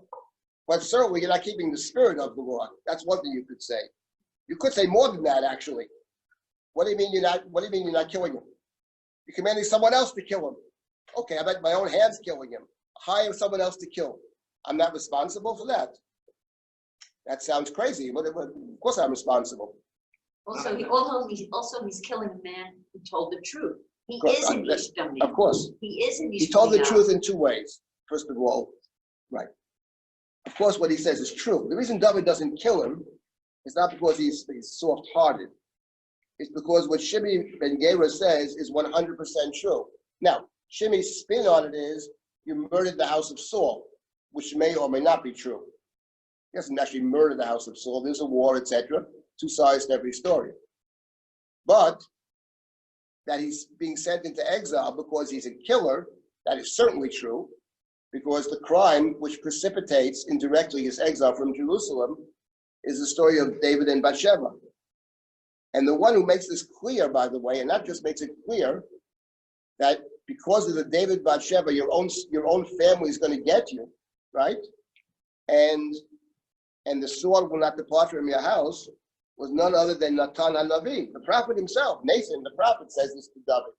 but certainly you're not keeping the spirit of the law. That's one thing you could say. You could say more than that, actually. What do you mean you're not killing him? You're commanding someone else to kill him. Okay, I bet my own hands killing him. Hire someone else to kill him. I'm not responsible for that. That sounds crazy. Of course I'm responsible. Also, he's killing a man who told the truth. He is an Ishtami. Of course. He is an Ishtami. He told the truth in two ways. First of all, right. Of course, what he says is true. The reason David doesn't kill him is not because he's soft-hearted. It's because what Shimei ben Gera says is 100% true. Now, Shimei's spin on it is, you murdered the house of Saul, which may or may not be true. He doesn't actually murder the house of Saul. There's a war, etc. Two sides to every story. But that he's being sent into exile because he's a killer, that is certainly true, because the crime which precipitates indirectly his exile from Jerusalem is the story of David and Bathsheba. And the one who makes this clear, by the way, and not just makes it clear, that because of the David Bathsheba, your own family is going to get you, right? And the sword will not depart from your house, was none other than Natan HaNavi, the prophet himself. Nathan, the prophet, says this to David.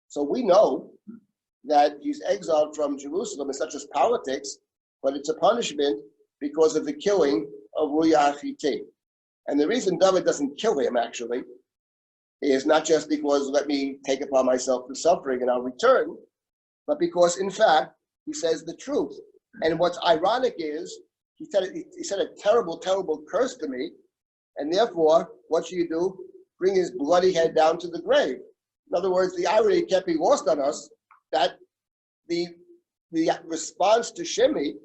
So we know that he's exiled from Jerusalem. It's not just politics, but it's a punishment because of the killing of Uriah Hittite. And the reason David doesn't kill him, actually, is not just because let me take upon myself the suffering and I'll return, but because in fact, he says the truth. And what's ironic is, he said a terrible, terrible curse to me, and therefore, what should you do? Bring his bloody head down to the grave. In other words, the irony can't be lost on us that the response to Shimei,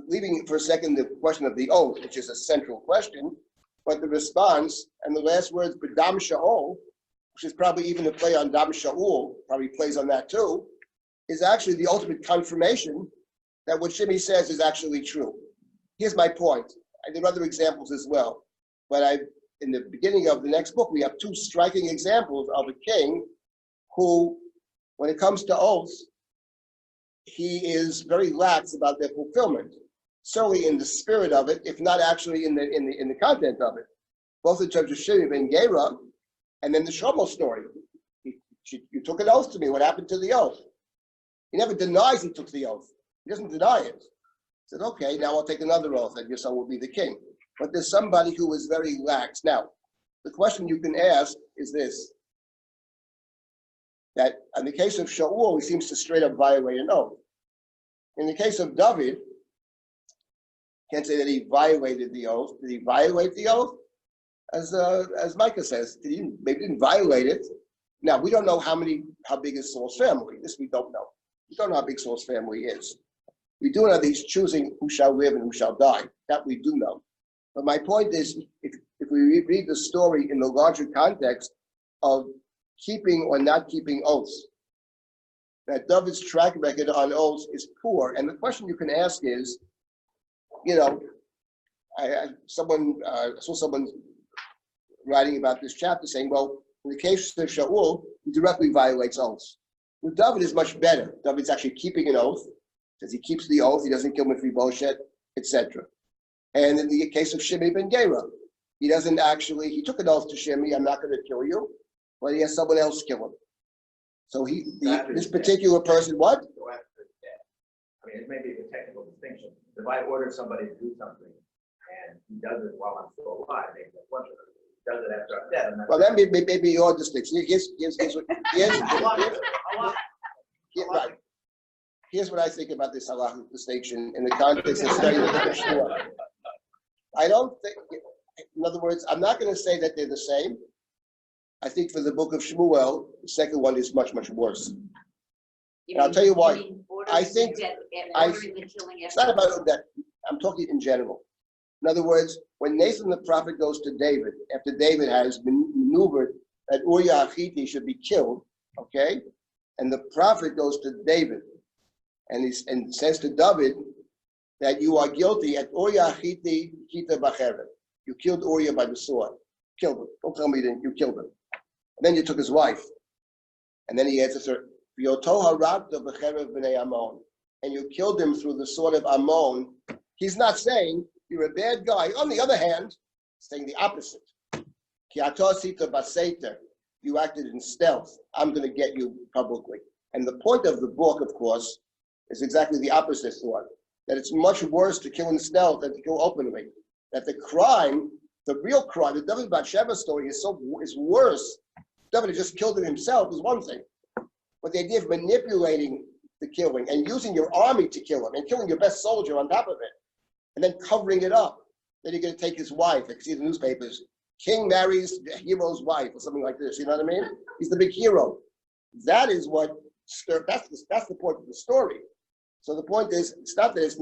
leaving for a second the question of the oath, which is a central question, but the response and the last words, B'dam Sha'ol, which is probably even a play on Dam Sha'ul, probably plays on that too, is actually the ultimate confirmation that what Shimei says is actually true. Here's my point. I did other examples as well, but in the beginning of the next book, we have two striking examples of a king who, when it comes to oaths, he is very lax about their fulfillment. Certainly in the spirit of it, if not actually in the content of it. Both in terms of Shimei ben Gera and then the Shlomo story. You took an oath to me. What happened to the oath? He never denies he took the oath. He doesn't deny it. He said, okay, now I'll take another oath that your son will be the king. But there's somebody who is very lax. Now, the question you can ask is this, that in the case of Shaul, he seems to straight up violate an oath. In the case of David, can't say that he violated the oath. Did he violate the oath? As Micah says, maybe didn't violate it. Now, we don't know how big is Saul's family. This we don't know. We don't know how big Saul's family is. We do know that he's choosing who shall live and who shall die. That we do know. But my point is, if we read the story in the larger context of keeping or not keeping oaths, that David's track record on oaths is poor. And the question you can ask is, I saw someone writing about this chapter saying, well, in the case of Shaul, he directly violates oaths. With David is much better. David's actually keeping an oath, says he keeps the oath, he doesn't kill Mephibosheth, etc. And in the case of Shimei ben Gera, he took an oath to Shimei, I'm not going to kill you, but he has someone else kill him. So this particular person, what? I mean, it may be a technical distinction. If I order somebody to do something and he does it while I'm still alive, maybe that's one thing. He does it after I'm dead. Well, that may be your distinction. Here's what I think about this halachic distinction in the context of studying the Mishnah. I don't think, in other words, I'm not going to say that they're the same. I think for the book of Shmuel, the second one is much, much worse. And I'll tell you why. I think it's not about that. I'm talking in general. In other words, when Nathan the prophet goes to David, after David has maneuvered that Uriah Hittite should be killed, okay? And the prophet goes to David and says to David that you are guilty at Uriah Hittite Kita Bacheret. You killed Uriah by the sword. Killed him. Don't tell me you killed him. And then you took his wife. And then he answers her, and you killed him through the sword of Ammon. He's not saying you're a bad guy. On the other hand, saying the opposite. You acted in stealth. I'm going to get you publicly. And the point of the book, of course, is exactly the opposite thought. That it's much worse to kill in stealth than to kill openly. That the crime, the real crime, the David Bathsheba story is worse. David just killed him himself is one thing. But the idea of manipulating the killing and using your army to kill him and killing your best soldier on top of it, and then covering it up. Then you're going to take his wife. I see the newspapers. King marries the hero's wife or something like this. You know what I mean? He's the big hero. That is what that's the point of the story. So the point is, it's not that it's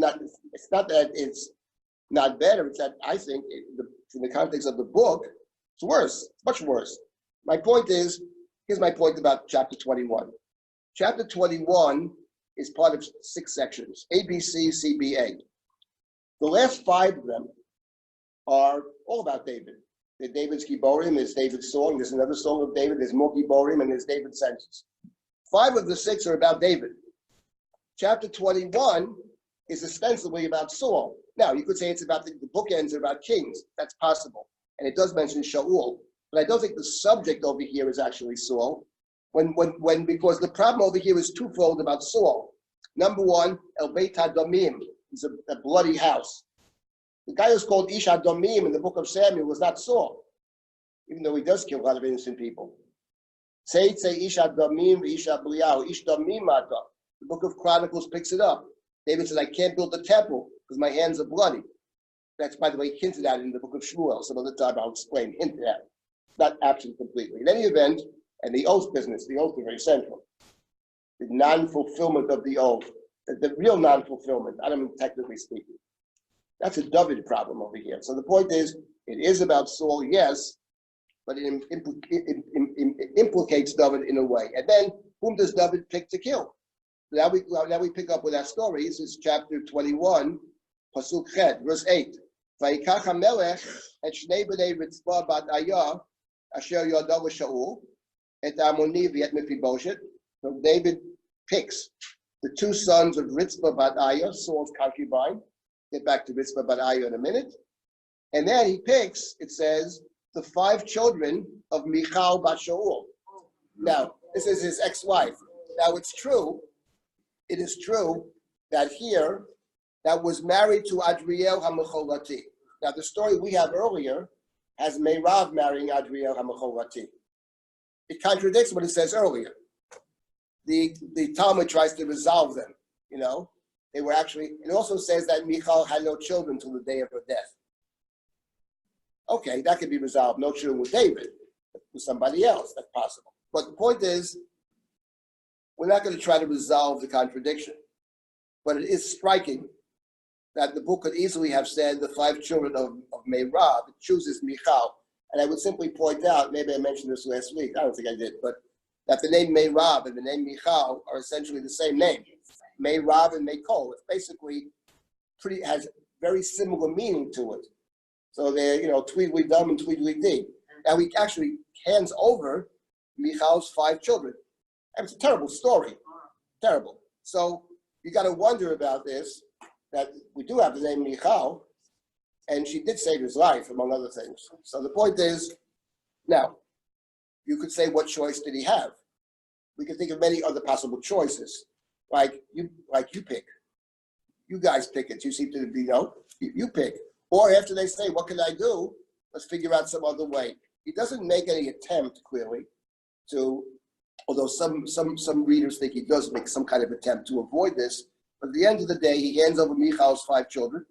not better. It's that I think in the context of the book, it's worse. It's much worse. My point is, here's my point about chapter 21. Chapter 21 is part of 6 sections, A, B, C, C, B, A. The last 5 of them are all about David. There's David's Giborim, there's David's song, there's another song of David, there's more Giborim, and there's David's census. 5 of the 6 are about David. Chapter 21 is ostensibly about Saul. Now, you could say it's about the bookends are about kings. That's possible. And it does mention Shaul. But I don't think the subject over here is actually Saul. Because the problem over here is twofold about Saul. Number one, El Beit HaDomim is a bloody house. The guy who's called Ish HaDomim in the book of Samuel was not Saul. even though he does kill a lot of innocent people. Say Isha Damim Isha Bliyahu, Ish Damim Mata. The book of Chronicles picks it up. David says, I can't build the temple because my hands are bloody. That's, by the way, hinted at in the book of Shmuel. Some other time I'll explain, hinted at. Not absent completely. In any event, and the oath business, the oath is very central. The non-fulfillment of the oath, the real non-fulfillment, I don't mean technically speaking. That's a David problem over here. So the point is, it is about Saul, yes, but it implicates David in a way. And then, whom does David pick to kill? Now we pick up with our story. This is chapter 21, Pasuk Chet, verse 8. Vayikach HaMelech et shnei b'nei Ritzvah bat Ayah asher yadav Shaul et Ammoni v'et Mephibosheth. So David picks the two sons of Ritzvah bat Ayah, Saul's concubine. Get back to Ritzvah bat Ayah in a minute. And then he picks, it says, the 5 children of Michal bat Shaul. Now, this is his ex-wife. Now, it is true that here, that was married to Adriel HaMecholati. Now, the story we have earlier has Meirav marrying Adriel HaMecholati. It contradicts what it says earlier. The Talmud tries to resolve them, They were actually, it also says that Michal had no children till the day of her death. Okay, that could be resolved. No children with David, with somebody else, that's possible. But the point is, we're not going to try to resolve the contradiction. But it is striking that the book could easily have said the 5 children of Meirav. It chooses Michal. And I would simply point out, maybe I mentioned this last week, I don't think I did, but that the name Meirav and the name Michal are essentially the same name. Meirav and Mekol. It's basically has very similar meaning to it. So they're, Tweedly Dum and Tweedly Dee. Now he actually hands over Michal's 5 children. And it's a terrible story. Terrible. So you got to wonder about this, that we do have the name Michal, and she did save his life, among other things. So the point is, now, you could say, what choice did he have? We could think of many other possible choices, like you pick. You guys pick it. You seem to be, you pick. Or after they say, what can I do? Let's figure out some other way. He doesn't make any attempt, clearly, to, although some readers think he does make some kind of attempt to avoid this. But at the end of the day, he hands over Michal's 5 children,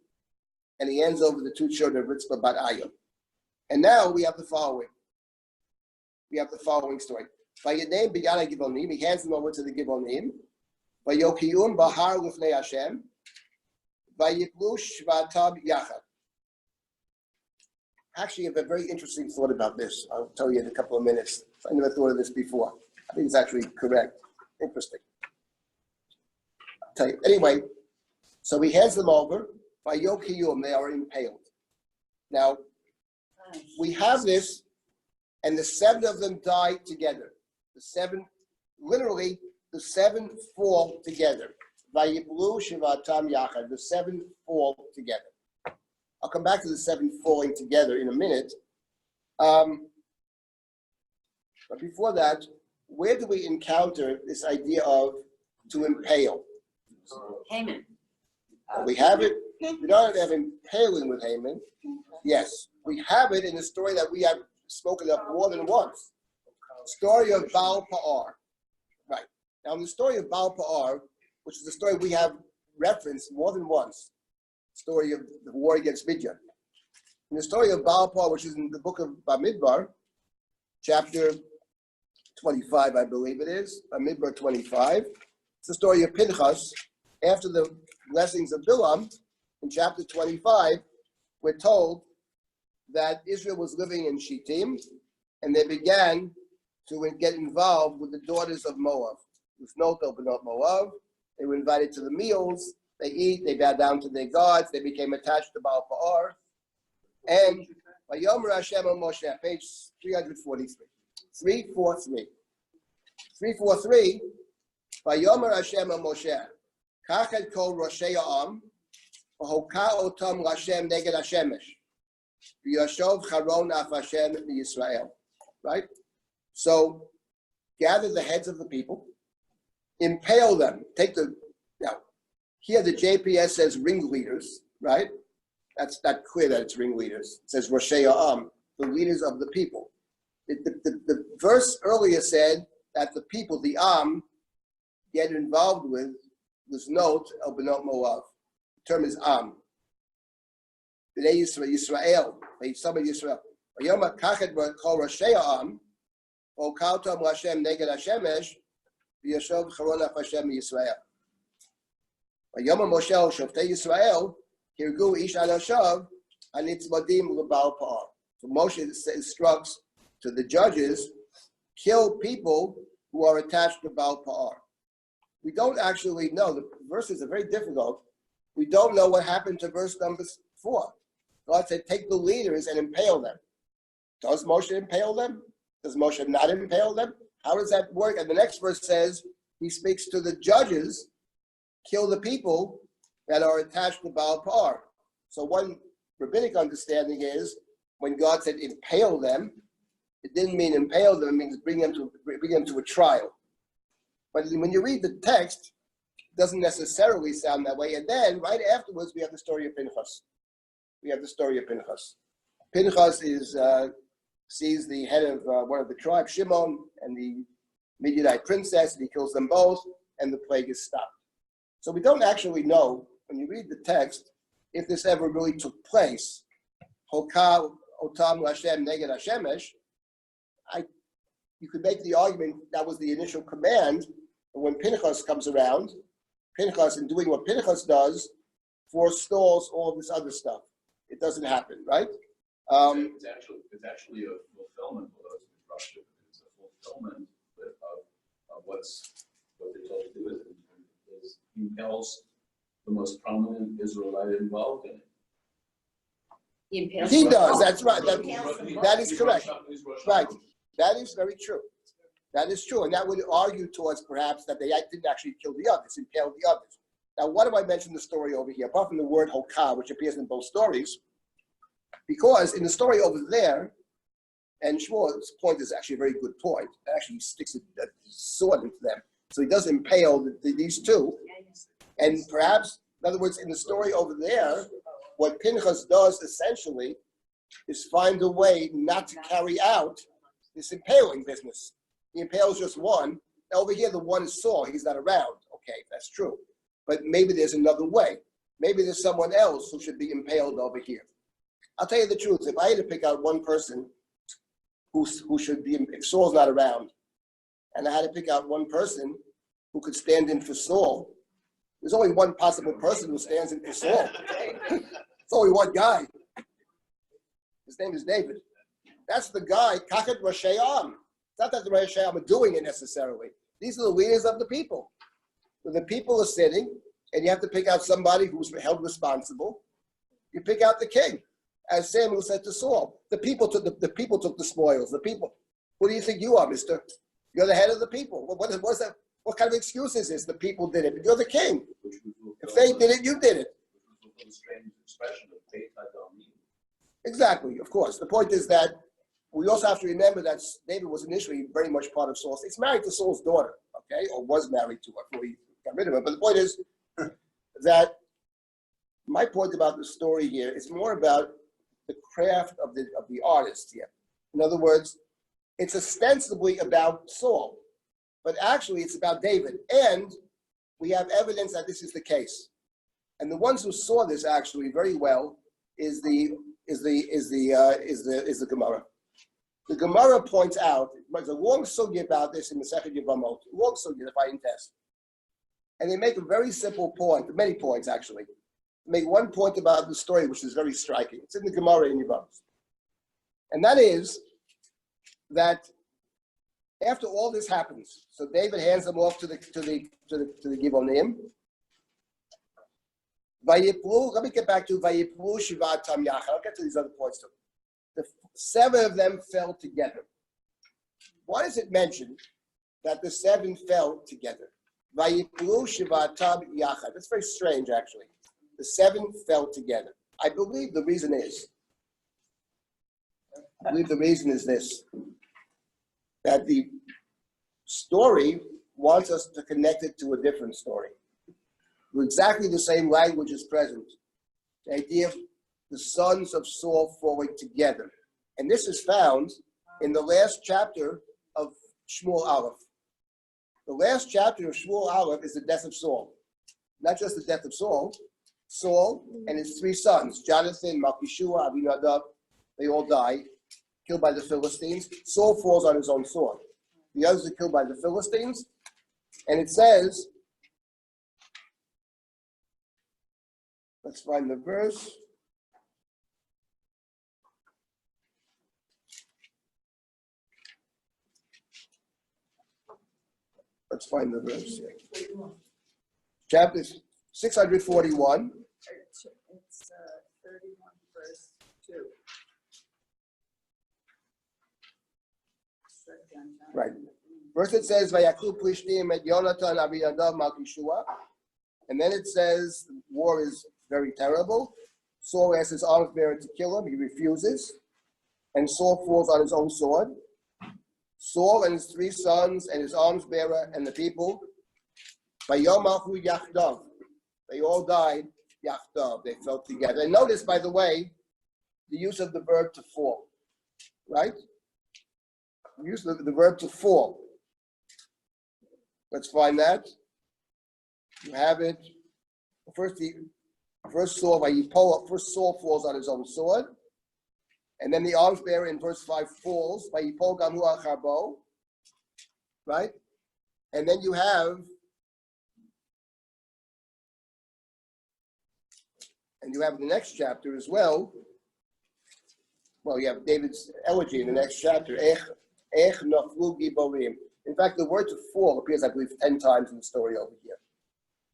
and he hands over the 2 children of Ritzvah bat Ayah. And now we have the following. We have the following story. Vayenem began Givonim. He hands them over to the Givonim. Vayokiyun bahar lufnei Hashem. Vayiplu shvatam yachad. Actually, I have a very interesting thought about this. I'll tell you in a couple of minutes. I never thought of this before. I think it's actually correct. Interesting. I'll tell you. Anyway, so he hands them over. By Yokiyum, they are impaled. Now, we have this, and the 7 of them die together. The 7 fall together. Vayiblu shivatam yachad. The 7 fall together. I'll come back to the 7 falling together in a minute. But before that, where do we encounter this idea of to impale? Haman. We have it. We don't have impaling with Haman. Yes, we have it in the story that we have spoken of more than once. Story of Baal Pa'ar. Right. Now, in the story of Baal Pa'ar, which is the story we have referenced more than once, story of the war against Midian. In the story of Baal Pa'ar, which is in the book of Bamidbar, chapter 25, I believe it is, Bamidbar 25, it's the story of Pinchas. After the blessings of Bilam, in chapter 25, we're told that Israel was living in Shittim, and they began to get involved with the daughters of Moab. Usnoto Benot Moab. They were invited to the meals. They eat. They bow down to their gods. They became attached to Baal Pa'ar. And Vayomer Hashem al Moshe, page 343. 343. 343. Vayomer Hashem al Moshe. Kach et kol Roshei Ha'am, v'hoka otam Hashem neged Hashemesh. V'yashov charon af Hashem Yisrael. Right? So, gather the heads of the people, impale them. Now, here the JPS says ringleaders, right? That's not clear that it's ringleaders. It says Roshei Ha'am, the leaders of the people. The verse earlier said that the people, the get involved with this note of Benot Moav. The term is B'nai Yisrael, B'yitzam Yisrael. V'yom ha'kachet kol Roshei ha'am, v'okaltom L'Hashem neged Hashemesh, v'yashov charon af Hashem Yisrael. V'yom ha'Moshe Shoftei Yisrael, hirgu ish anashav, hanitzmadim l'Baal Pa'ar. So Moshe instructs to the judges, kill people who are attached to Baal Pa'ar. We don't actually know. The verses are very difficult. We don't know what happened to verse number 4. God said, take the leaders and impale them. Does Moshe impale them? Does Moshe not impale them? How does that work? And the next verse says, he speaks to the judges, kill the people that are attached to Baal Pa'ar. So one rabbinic understanding is, when God said impale them, it didn't mean impale them, it means bring them to a trial. But when you read the text, it doesn't necessarily sound that way. And then right afterwards, we have the story of Pinchas. Pinchas sees the head of one of the tribes, Shimon, and the Midianite princess, and he kills them both, and the plague is stopped. So we don't actually know, when you read the text, if this ever really took place. Hokah otam Hashem neged Hashemesh. You could make the argument that was the initial command, but when Pinchas comes around, Pinchas, in doing what Pinchas does, forestalls all of this other stuff. It doesn't happen, right? It's actually a fulfillment, although it's disruptive. It's a fulfillment of what they're told to do is he impels the most prominent Israelite involved in it. He does, that's right. That is correct. Right. That is very true. That is true. And that would argue towards perhaps that they didn't actually kill the others, impale the others. Now, why do I mention the story over here, apart from the word hokah, which appears in both stories? Because in the story over there, and Shmuel's point is actually a very good point. Actually, he sticks a sword into them. So he does impale these two. And perhaps, in other words, in the story over there, what Pinchas does essentially is find a way not to carry out this impaling business. He impales just one. Now over here, the one is Saul. He's not around. Okay, that's true. But maybe there's another way. Maybe there's someone else who should be impaled over here. I'll tell you the truth. If I had to pick out one person who should be, if Saul's not around, and I had to pick out one person who could stand in for Saul, there's only one possible person who stands in for Saul. It's only one guy. His name is David. That's the guy, Kachet Roshei Am. It's not that the Roshei Am are doing it necessarily. These are the leaders of the people. So the people are sitting, and you have to pick out somebody who's held responsible. You pick out the king. As Samuel said to Saul, the people took the spoils. The people. Who do you think you are, mister? You're the head of the people. What is that? What kind of excuse is this? The people did it, but you're the king. If they did it, you did it. Exactly, of course. The point is that we also have to remember that David was initially very much part of Saul's. He's married to Saul's daughter, okay, or was married to her before he got rid of her. But the point is that my point about the story here is more about the craft of the artist here. In other words, it's ostensibly about Saul, but actually it's about David, and we have evidence that this is the case. And the ones who saw this actually very well is the Gemara. The Gemara points out, there's a long sugya about this in the Second Yevamot, long sugya, the fighting test. And they make a very simple point, many points actually. They make one point about the story which is very striking. It's in the Gemara in Yevamot. And that is that after all this happens, so David hands them off to the Givonim. Vayiplu, let me get back to Vayiplu Shivatam Yachad. I'll get to these other points too. The 7 of them fell together. Why does it mention that the 7 fell together? Vayiplu Shivatam Yachad. That's very strange, actually. The 7 fell together. I believe the reason is this, that the story wants us to connect it to a different story. Exactly the same language is present. The idea of the sons of Saul falling together. And this is found in the last chapter of Shmuel Aleph. The last chapter of Shmuel Aleph is the death of Saul. Not just the death of Saul, Saul and his three sons, Jonathan, Malchishua, Abinadab, they all die, killed by the Philistines. Saul falls on his own sword. The others are killed by the Philistines. And it says, let's find the verse. Let's find the verse here. Chapter 641. It's 31 verse 2. Right. First it says, Vayaklu Plishtim et Yonatan Abiyadav Malchishua. And then it says, war is very terrible. Saul asks his arms bearer to kill him. He refuses. And Saul falls on his own sword. Saul and his three sons and his arms bearer and the people, Vayomachu Yachdav. They all died Yachdav. They fell together. And notice, by the way, the use of the verb to fall. Right? Use the verb to fall. Let's find that. You have it. First Saul falls on his own sword. And then the arms bearer in verse 5 falls. Vayipol gamu al charbo. Right? And then you have the next chapter as well. Well, you have David's elegy in the next chapter. Ech naflu giborim. In fact, the word to fall appears, I believe, 10 times in the story over here.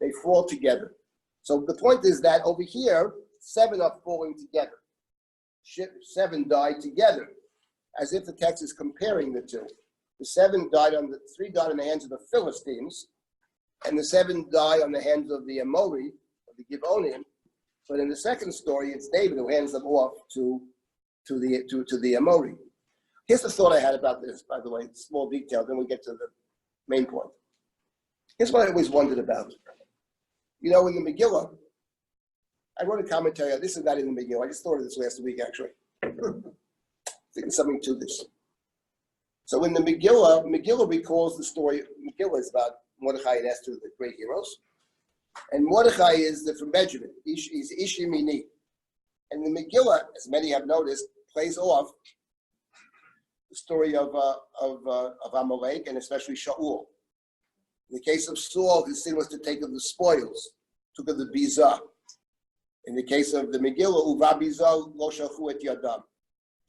They fall together. So the point is that over here, 7 are falling together. 7 died together, as if the text is comparing the two. The 3 died on the hands of the Philistines, and the 7 died on the hands of the Amori, of the Gibeonian. But in the second story, it's David who hands them off to the Amori. Here's the thought I had about this, by the way, small detail, then we get to the main point. Here's what I always wondered about. You know, in the Megillah, I wrote a commentary. This is not in the Megillah. I just thought of this last week, actually. I think there's something to this. So in the Megillah recalls the story. Megillah is about Mordechai and Esther, the great heroes. And Mordechai is from Benjamin. He's Ishimini. And the Megillah, as many have noticed, plays off the story of Amalek and especially Shaul. In the case of Saul, his sin was to take of the spoils, took of the bizah. In the case of the Megillah, Uva bizah lo shalchu et yadam.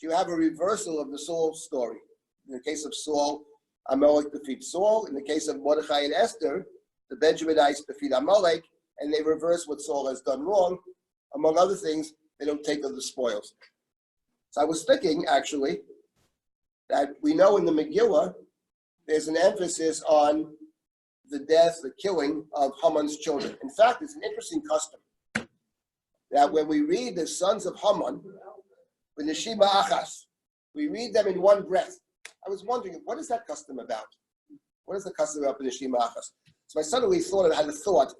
You have a reversal of the Saul story. In the case of Saul, Amalek defeats Saul. In the case of Mordechai and Esther, the Benjaminites defeat Amalek, and they reverse what Saul has done wrong. Among other things, they don't take of the spoils. So I was thinking, actually, that we know in the Megillah, there's an emphasis on the death, the killing of Haman's children. In fact, it's an interesting custom that when we read the sons of Haman, with Neshima Achas, we read them in one breath. I was wondering, what is that custom about? What is the custom about the Neshima Achas? So I suddenly thought, I had a thought,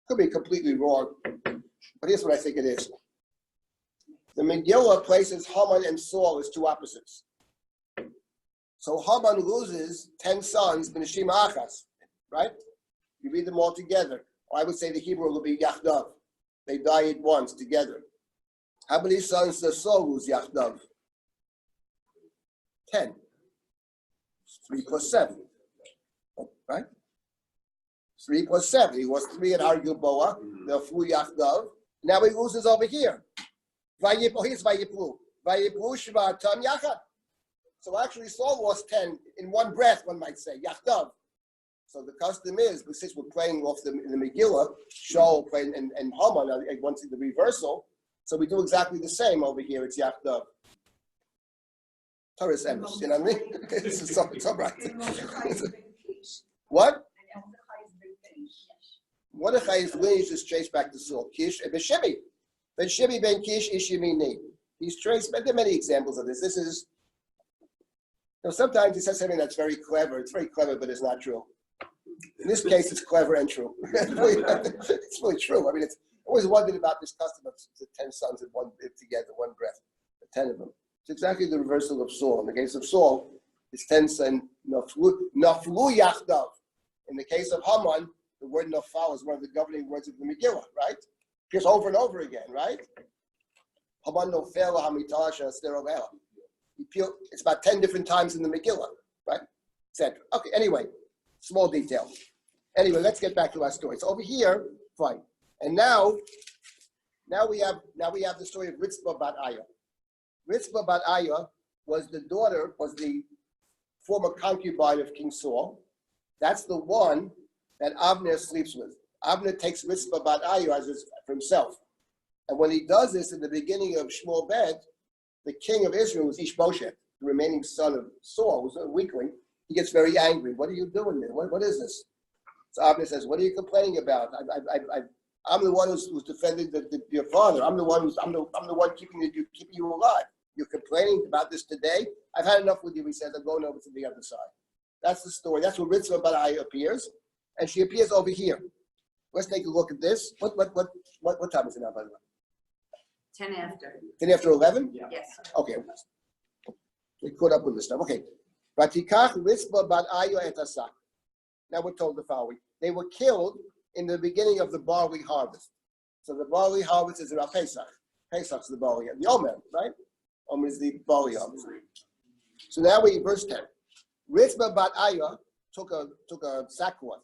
could be completely wrong, but here's what I think it is. The Megillah places Haman and Saul as two opposites. So Haman loses 10 sons, B'neshima Achas, right? You read them all together. Or I would say the Hebrew will be Yachdav. They die at once together. How many sons does Saul lose Yachdav? 10. 3 plus 7. Right? 3 plus 7. He was 3 at Har Gilboa. The Flu Yachdav. Now he loses over here. Here's Vayiplu. Vayiplu Shvatam Yachad. So actually Saul lost 10 in one breath, one might say. Yachdav. So the custom is, but since we're playing off in the Megillah, Shaul playing and Haman, once the reversal, so we do exactly the same over here. It's Yachdav. Torah's emes, you know what I mean? It's all right. What? Mordechai's lineage is traced back to Saul. Kish and Beshimi. Ben Shimi ben Kish Ishimini. He's traced, but there are many examples of this. This is, sometimes he says something that's very clever. It's very clever, but it's not true. In this case, it's clever and true. It's really true. I mean, I always wondered about this custom of the 10 sons in one together, one breath, the 10 of them. It's exactly the reversal of Saul. In the case of Saul, it's tense and naflu yachdav. In the case of Haman, the word nafal is one of the governing words of the Megillah, right? Just over and over again, right? Haman nofel hamitasha sterolel. It's about 10 different times in the Megillah, right? Etc. Okay, anyway, small detail. Anyway, let's get back to our story. So over here, fine. And now we have the story of Ritzpah bat Ayah. Ritzpah bat Ayah was the former concubine of King Saul. That's the one that Avner sleeps with. Avner takes Ritzpah bat Ayah for himself. And when he does this in the beginning of Shmuel Bet, the king of Israel was Ishbosheth, the remaining son of Saul, who's a weakling. He gets very angry. What are you doing there? What is this? So Avner says, "What are you complaining about? I'm the one who's defending your father. I'm the one keeping you alive. You're complaining about this today? I've had enough with you." He says, "I'm going over to the other side." That's the story. That's where Ritzpah bat Ayah appears, and she appears over here. Let's take a look at this. What time is it now, by the way? 10 after. 10 after 11? Yes. Okay. We caught up with this stuff. Okay. Vatikach Ritzpah bat Ayah et asak. Now we're told the following. They were killed in the beginning of the barley harvest. So the barley harvest is around Pesach. Pesach's the barley, the Omer, right? Omer is the barley harvest. So now verse 10. Ritzpah bat Ayah took a sackcloth.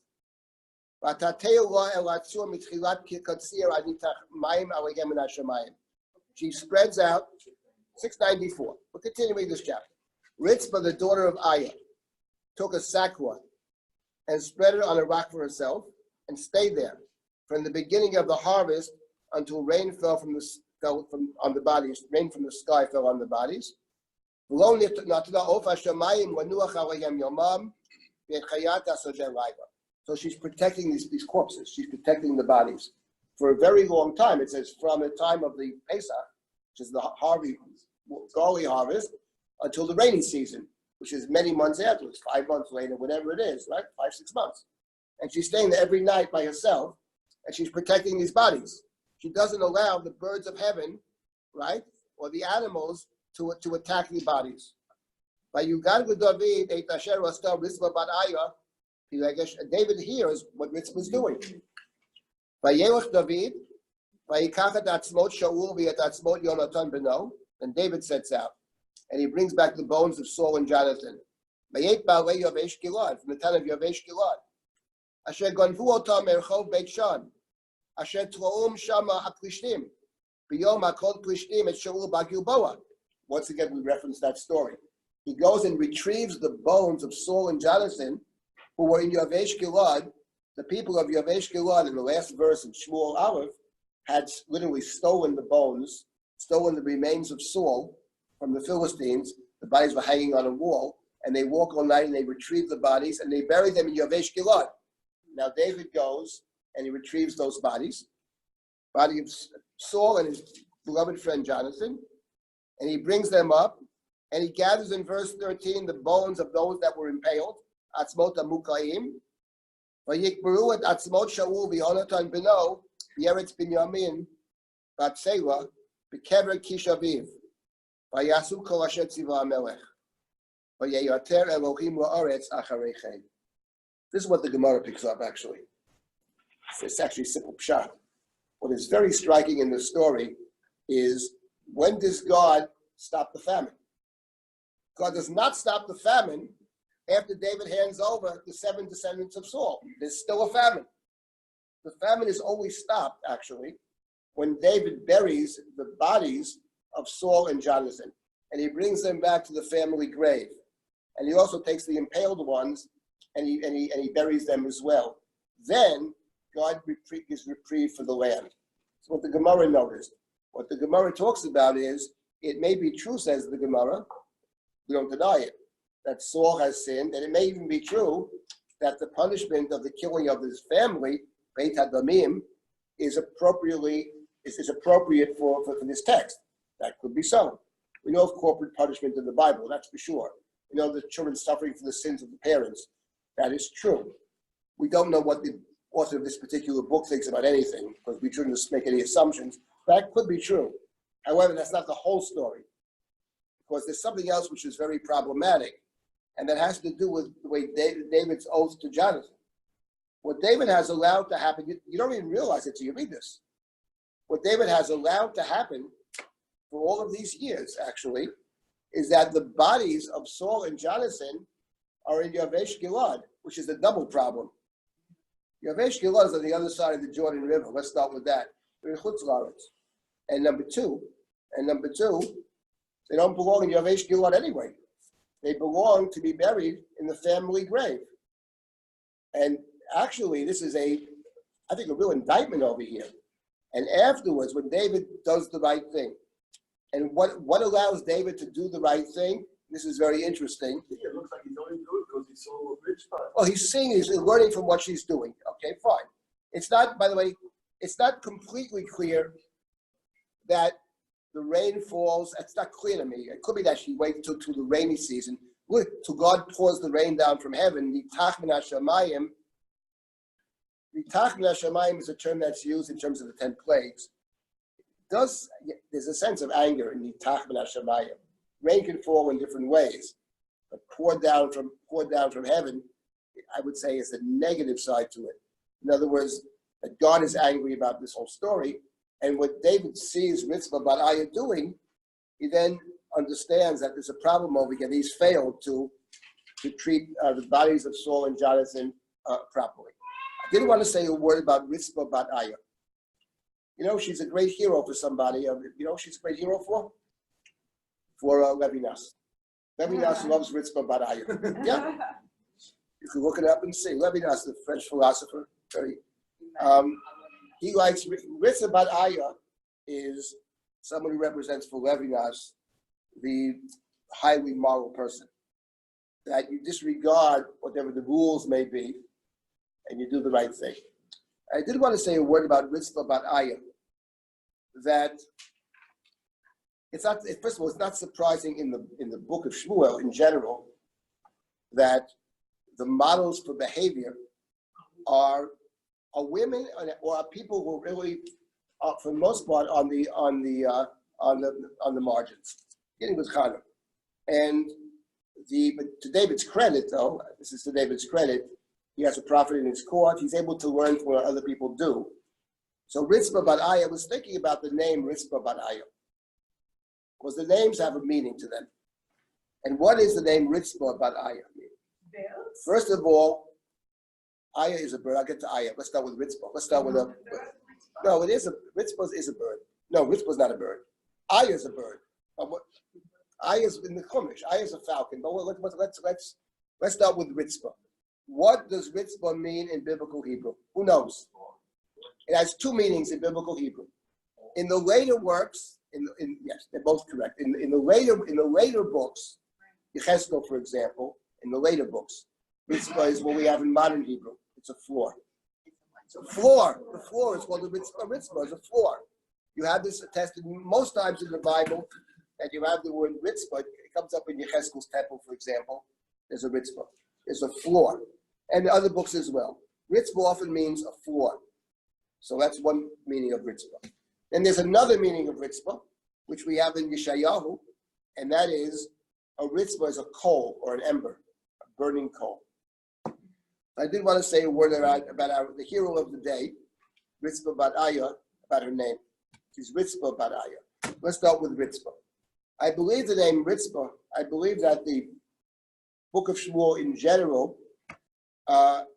She spreads out, 694. We're continuing this chapter. Ritzpah, the daughter of Ayah, took a sackcloth and spread it on a rock for herself and stayed there from the beginning of the harvest until rain fell on the bodies. Rain from the sky fell on the bodies. So she's protecting these corpses. She's protecting the bodies for a very long time. It says from the time of the Pesach, which is the barley harvest, until the rainy season, which is many months afterwards, 5 months later, whatever it is, right? 5-6 months. And she's staying there every night by herself, and she's protecting these bodies. She doesn't allow the birds of heaven, right, or the animals to attack the bodies. David hears what Ritzpah is doing. And David sets out, and he brings back the bones of Saul and Jonathan. From the town of Yavesh Gilad. Asher gonvu otam erchov Beit Shan. Asher tloum shama haplishtim. B'yom hakol plishtim et Shaul b'Gilboa. Once again, we reference that story. He goes and retrieves the bones of Saul and Jonathan, who were in Yavesh Gilad. The people of Yavesh Gilad, in the last verse of Shmuel Aleph, had literally stolen the remains of Saul from the Philistines. The bodies were hanging on a wall, and they walk all night and they retrieve the bodies and they bury them in Yavesh Gilad. Now David goes and he retrieves those bodies, body of Saul and his beloved friend Jonathan, and he brings them up, and he gathers in verse 13 the bones of those that were impaled, Atzmot HaMukayim, Vayikberu et Atzmot Shaul v'Yonatan beno, Yeretz Binyamin, Batsela, B'kever Kishaviv, Vayasu kol asher tziva HaMelech, Vayeyater Elohim la'aretz achareichem. This is what the Gemara picks up, actually. It's actually simple pshat. What is very striking in the story is, when does God stop the famine? God does not stop the famine after David hands over the 7 descendants of Saul. There's still a famine. The famine is always stopped, actually, when David buries the bodies of Saul and Jonathan, and he brings them back to the family grave. And he also takes the impaled ones and he buries them as well. Then God gives reprieve for the land. That's what the Gemara noticed. What the Gemara talks about is, it may be true, says the Gemara, we don't deny it, that Saul has sinned, and it may even be true that the punishment of the killing of his family, Beit Hadamim, is appropriate for this text. That could be so. We know of corporate punishment in the Bible, that's for sure. We know the children suffering for the sins of the parents. That is true. We don't know what the author of this particular book thinks about anything, because we shouldn't just make any assumptions. That could be true. However, that's not the whole story. because there's something else which is very problematic, and that has to do with the way David's oath to Jonathan. What David has allowed to happen, you don't even realize it till you read this. What David has allowed to happen for all of these years, actually, is that the bodies of Saul and Jonathan are in Yavesh Gilad, which is a double problem. Yavesh Gilad is on the other side of the Jordan River. Let's start with that. They're in Chutz La'aretz. And number two, they don't belong in Yavesh Gilad anyway. They belong to be buried in the family grave. And actually, this is I think, a real indictment over here. And afterwards, when David does the right thing, and what allows David to do the right thing, this is very interesting. It looks like he's only good because he's so rich. Well, he's learning from what she's doing. Okay, fine. It's not, by the way, it's not completely clear that the rain falls. It's not clear to me. It could be that she waited till the rainy season. Look, till God pours the rain down from heaven. Nitach min hashamayim. Nitach min hashamayim is a term that's used in terms of the 10 plagues. There's a sense of anger in Nitach min hashamayim. Rain can fall in different ways, but poured down from heaven, I would say, is the negative side to it. In other words, that God is angry about this whole story, and what David sees Ritzvah bat Ayah doing, he then understands that there's a problem over here. He's failed to treat the bodies of Saul and Jonathan properly. I didn't want to say a word about Ritzvah bat Ayah. You know, she's a great hero for somebody. You know, she's a great hero for Levi Nass. Levi Nass loves Ritzvah bat Ayah. Yeah, you can look it up and see. Levi Nass, the French philosopher, he likes Ritzvah bat Ayah is someone who represents for Levi Nass the highly moral person. That you disregard whatever the rules may be, and you do the right thing. I did want to say a word about Ritzvah bat Ayah. That it's not. First of all, it's not surprising in the book of Shmuel in general that the models for behavior are women or are people who really, for the most part, on the margins. Getting with Chana, but to David's credit, though, this is to David's credit, he has a prophet in his court. He's able to learn from what other people do. So Ritzvah bat Ayah, was thinking about the name Ritzvah bat Ayah, because the names have a meaning to them. And what is the name Ritzvah bat Ayah mean? First of all, Ayah is a bird. I'll get to Ayah. Let's start with Ritzvah. Let's start with no, it is Ritzvah is a bird. No, Ritzvah is not a bird. Ayah is a bird. Ayah is in the Chumash. Ayah is a falcon. But let's start with Ritzvah. What does Ritzvah mean in biblical Hebrew? Who knows? It has two meanings in biblical Hebrew. In the later works, yes, they're both correct. In the later books, Yechezkel, for example, in the later books, Ritzvah is what we have in modern Hebrew. It's a floor. It's a floor. The floor is called a Ritzvah. Ritzvah is a floor. You have this attested most times in the Bible, that you have the word Ritzvah. It comes up in Yechezkel's temple, for example. There's a Ritzvah. There's a floor. And the other books as well. Ritzvah often means a floor. So that's one meaning of Ritzvah. Then there's another meaning of Ritzvah, which we have in Yeshayahu, and that is a Ritzvah is a coal or an ember, a burning coal. I did want to say a word about the hero of the day, Ritzvah bat Ayah, about her name. She's Ritzvah bat Ayah. Let's start with Ritzvah. I believe the name Ritzvah, I believe that the book of Shmuel in general, of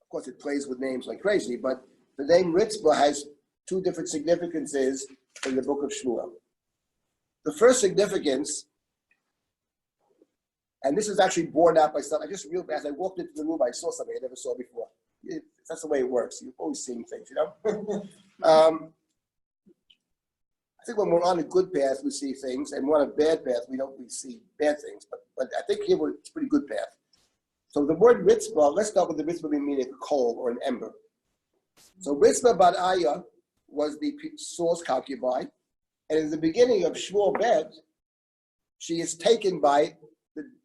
course it plays with names like crazy, but the name Ritzvah has two different significances in the book of Shmuel. The first significance, and this is actually borne out by something, I just realized as I walked into the room, I saw something I never saw before. That's the way it works. You're always seeing things, you know? I think when we're on a good path, we see things, and we're on a bad path, we see bad things. But I think here it's a pretty good path. So the word Ritzvah, let's start with the Ritzvah meaning a coal or an ember. So Ritzvah bat Ayah was Saul's concubine, and in the beginning of Shmuel Bet, she is taken by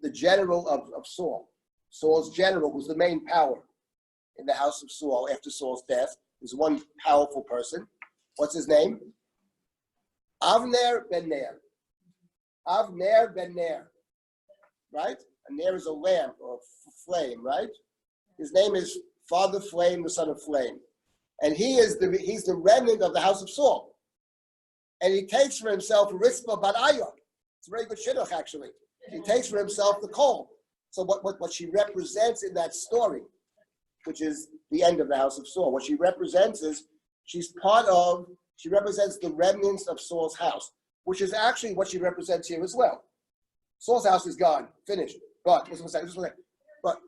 the general of Saul. Saul's general, who's the main power in the house of Saul after Saul's death, is one powerful person. What's his name? Avner ben Ner. Av Ner ben Ner, right? And Ner is a lamp or flame, right? His name is Father Flame, the son of Flame. And he's the remnant of the house of Saul. And he takes for himself Ritzpah Bat Ayah. It's a very good shidduch, actually. He takes for himself the coal. So what she represents in that story, which is the end of the house of Saul, what she represents is she represents the remnants of Saul's house, which is actually what she represents here as well. Saul's house is gone, finished, gone. But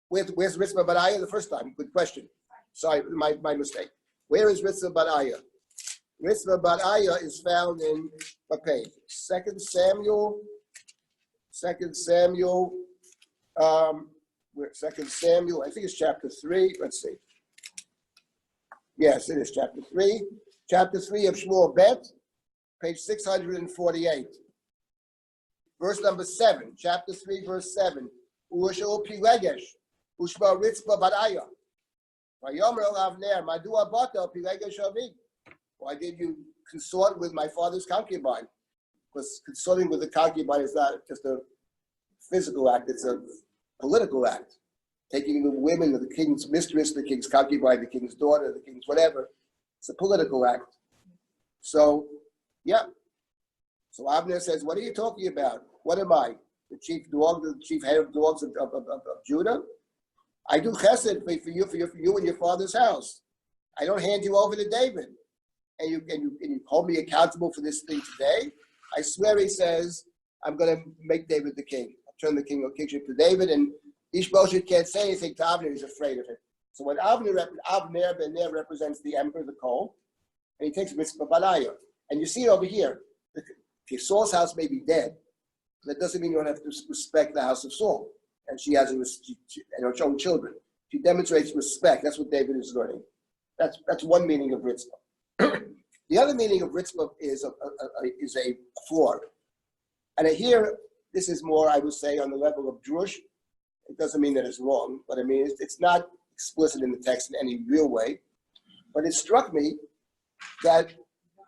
where's Ritzpah Bat Ayah the first time? Good question. Sorry, my mistake. Where is Ritzpah Bat Ayah? Ritzpah Bat Ayah is found in what page? 2 Samuel. 2 Samuel. 2 Samuel. I think it's chapter 3. Let's see. Yes, it is chapter 3. Chapter 3 of Shmuel Bet, page 648. Verse number 7. Chapter 3, verse 7. U'ashol pilegesh, u'shma Ritzpah Bat Ayah. Vayomer el Avner, madua bata pilegesh avi. Why did you consort with my father's concubine? Because consorting with the concubine is not just a physical act, it's a political act. Taking the women of the king's mistress, the king's concubine, the king's daughter, the king's whatever. It's a political act. So, yeah. So Abner says, what are you talking about? What am I? The chief dog, the chief head of dogs of Judah? I do chesed for you and your father's house. I don't hand you over to David. And you hold me accountable for this thing today. I swear, he says, I'm going to make David the king. I'll turn the kingship to David, and Ishbosheth can't say anything to Avner. He's afraid of him. So when Avner ben Ner represents the emperor, the coal, and he takes Ritzpah Bat Ayah. And you see it over here. Saul's house may be dead. That doesn't mean you don't have to respect the house of Saul. And she has and her own children. She demonstrates respect. That's what David is learning. That's one meaning of Ritzpah. The other meaning of Ritzpah is a floor. And here, this is more, I would say, on the level of Drush. It doesn't mean that it's wrong, but I mean, it's not explicit in the text in any real way. But it struck me that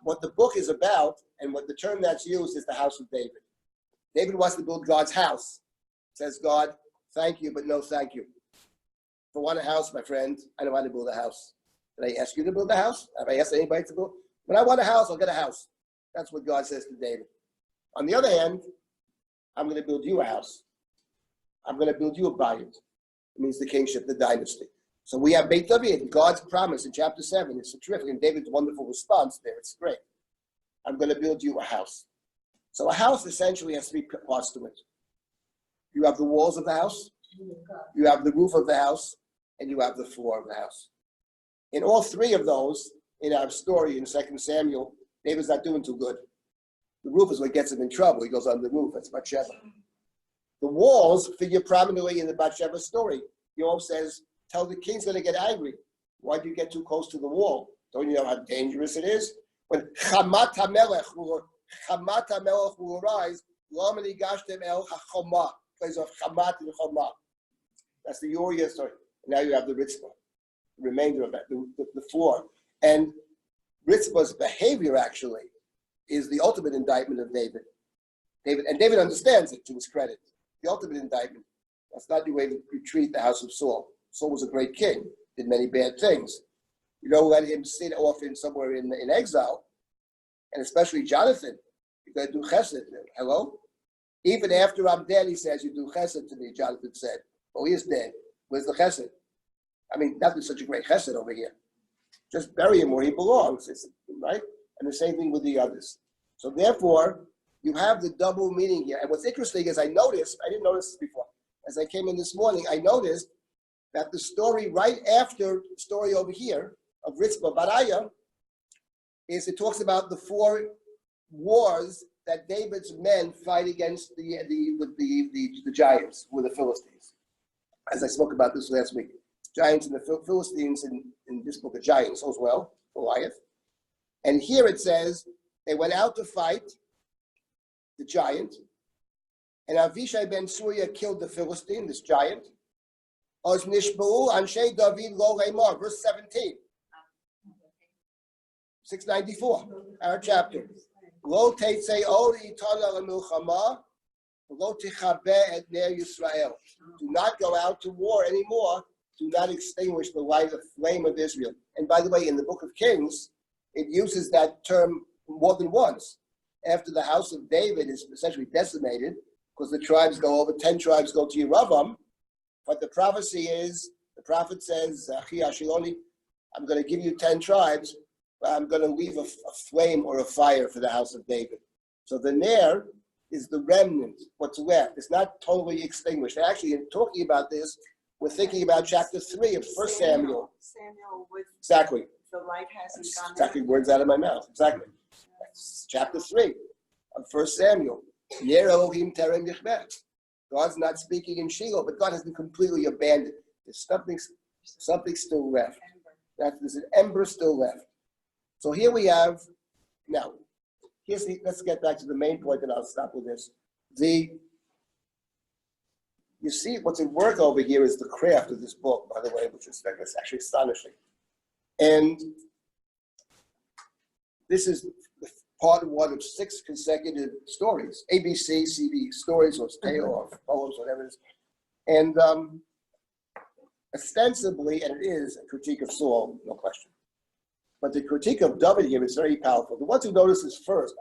what the book is about, and what the term that's used, is the house of David. David wants to build God's house. Says God, thank you, but no thank you. If I want a house, my friend, I don't want to build a house. Did I ask you to build a house? Have I asked anybody to build? When I want a house, I'll get a house. That's what God says to David. On the other hand, I'm going to build you a house. I'm going to build you a bayit. It means the kingship, the dynasty. So we have Beit David, God's promise in chapter 7. It's terrific, and David's wonderful response there. It's great. I'm going to build you a house. So a house essentially has three parts to it. You have the walls of the house, you have the roof of the house, and you have the floor of the house. In all three of those, in our story in 2 Samuel, David's not doing too good. The roof is what gets him in trouble. He goes on the roof. That's Bathsheba. The walls figure prominently in the Bathsheba story. Yoav says, tell the king's going to get angry. Why do you get too close to the wall? Don't you know how dangerous it is? When Chamat HaMelech will arise, Lama Nigashtem El HaChomah, place of Chamat and Chomah. That's the Uriah story. Now you have the Ritzpah, the remainder of that, the floor. And Ritzpah's behavior actually is the ultimate indictment of David. David understands it to his credit. The ultimate indictment. That's not the way to treat the house of Saul. Saul was a great king, did many bad things. You don't let him sit off in somewhere in exile, and especially Jonathan. You got to do chesed. Hello? Even after I'm dead, he says, you do chesed to me, Jonathan said. Oh, he is dead. Where's the chesed? I mean, not with such a great chesed over here. Just bury him where he belongs, right? And the same thing with the others. So therefore, you have the double meaning here. And what's interesting is I didn't notice this before. As I came in this morning, I noticed that the story right after the story over here of Ritzpah Bat Ayah is it talks about the 4 wars that David's men fight against the giants, who were the Philistines. As I spoke about this last week. Giants and the Philistines in this book of Giants as well, Goliath. And here it says they went out to fight the giant, and Avishai ben Surya killed the Philistine, this giant. Oz nishba'u anshe David lo leimar, verse 17. 694, our chapter. Lo tetzei ol itana lemilchama, lo tichabe et ner Yisrael. Do not go out to war anymore. Do not extinguish the light of flame of Israel. And by the way, in the book of Kings, it uses that term more than once. After the house of David is essentially decimated, because the tribes go over, 10 tribes go to Yeravam, but the prophecy is, the prophet says, I'm going to give you 10 tribes, but I'm going to leave a flame or a fire for the house of David. So the Ner is the remnant, what's left. It's not totally extinguished. Actually, in talking about this, we're thinking about chapter 3 of 1 Samuel. Samuel with Exactly. the light hasn't That's gone. exactly words out of my mouth. Exactly. That's chapter 3 of 1 Samuel. Yer Elohim terem yichbeh. God's not speaking in Shiloh, but God hasn't completely abandoned. There's something still left. There's an ember still left. So here we have, now, let's get back to the main point, and I'll stop with this. You see, what's at work over here is the craft of this book, by the way, which is actually astonishing. And this is part one of 6 consecutive stories, ABC, CD stories, or tale, or poems, whatever it is. And ostensibly, and it is a critique of Saul, no question. But the critique of David here is very powerful. The ones who notice this first,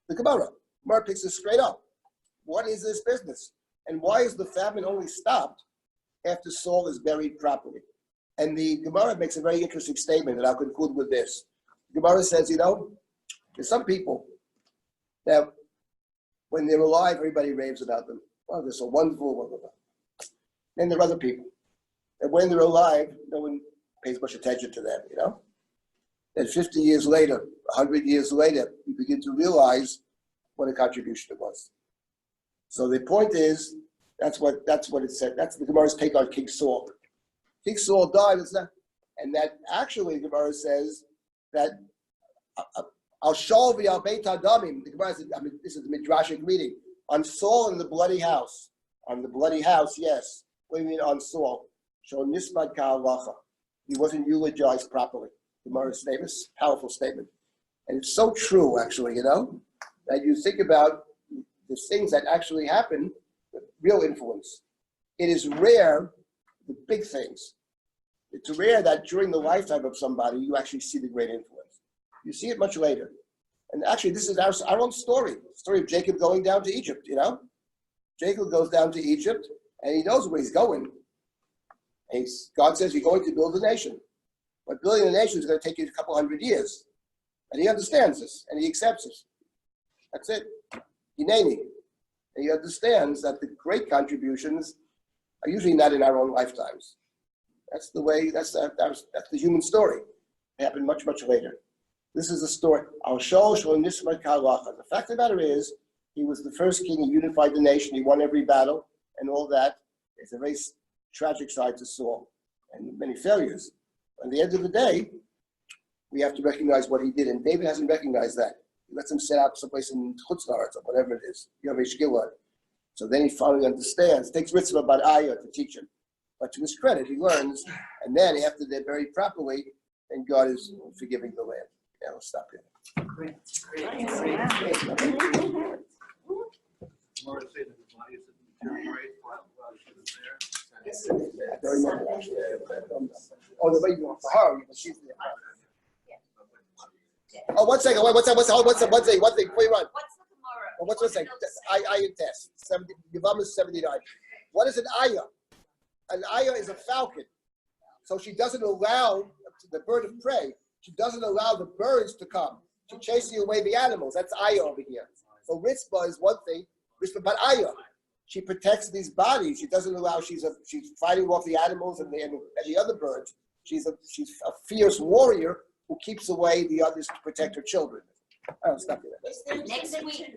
the Gemara. Gemara picks this straight up. What is this business? And why is the famine only stopped after Saul is buried properly? And the Gemara makes a very interesting statement, and I'll conclude with this. The Gemara says, there's some people that when they're alive, everybody raves about them. Oh, they're so wonderful, blah, blah, blah. Then there are other people that when they're alive, no one pays much attention to them, And 50 years later, 100 years later, you begin to realize what a contribution it was. So the point is, that's what it said. That's the Gemara's take on King Saul. King Saul died, and that actually the Gemara says that Al Shaul v'al Beit Hadamim. The Gemara says, this is the Midrashic reading on Saul in the bloody house. On the bloody house, yes. What do you mean on Saul? Shol nisbad ka'alacha. He wasn't eulogized properly. The Gemara's famous, powerful statement, and it's so true, actually. That you think about the things that actually happen, the real influence. It is rare, the big things. It's rare that during the lifetime of somebody, you actually see the great influence. You see it much later. And actually, this is our own story. The story of Jacob going down to Egypt, Jacob goes down to Egypt, and he knows where he's going. And God says, you're going to build a nation. But building a nation is going to take you a couple 100 years. And he understands this, and he accepts it. That's it. Hineni. And he understands that the great contributions are usually not in our own lifetimes. That's the way, that's the human story. It happened much, much later. This is the story. The fact of the matter is, he was the first king, he unified the nation, he won every battle, and all that. It's a very tragic side to Saul, and many failures. At the end of the day, we have to recognize what he did, and David hasn't recognized that. He lets him set out someplace in Chutz La'aretz or whatever it is, Yavesh Gilad. So then he finally understands. It takes Ritzvah about Ayah to teach him. But to his credit, he learns, and then after they're buried properly, then God is forgiving the land. Yeah, we'll stop here. More to say that the body is deteriorate while she was there. Very much, actually. Oh, the way you want for her, but she's there. Oh, 1 second. Wait, what's that? One thing. Before you run. What's the Gemara? Well, what's the thing? Ayah test. 70. Yavam is 79. What is an ayah? An ayah is a falcon. So she doesn't allow the bird of prey. She doesn't allow the birds to come to chasing away the animals. That's ayah over here. So Ritzvah is one thing. Ritzvah, but ayah. She protects these bodies. She doesn't allow. She's fighting off the animals and the other birds. She's a fierce warrior who keeps away the others to protect her children. I don't stop you there. Next week.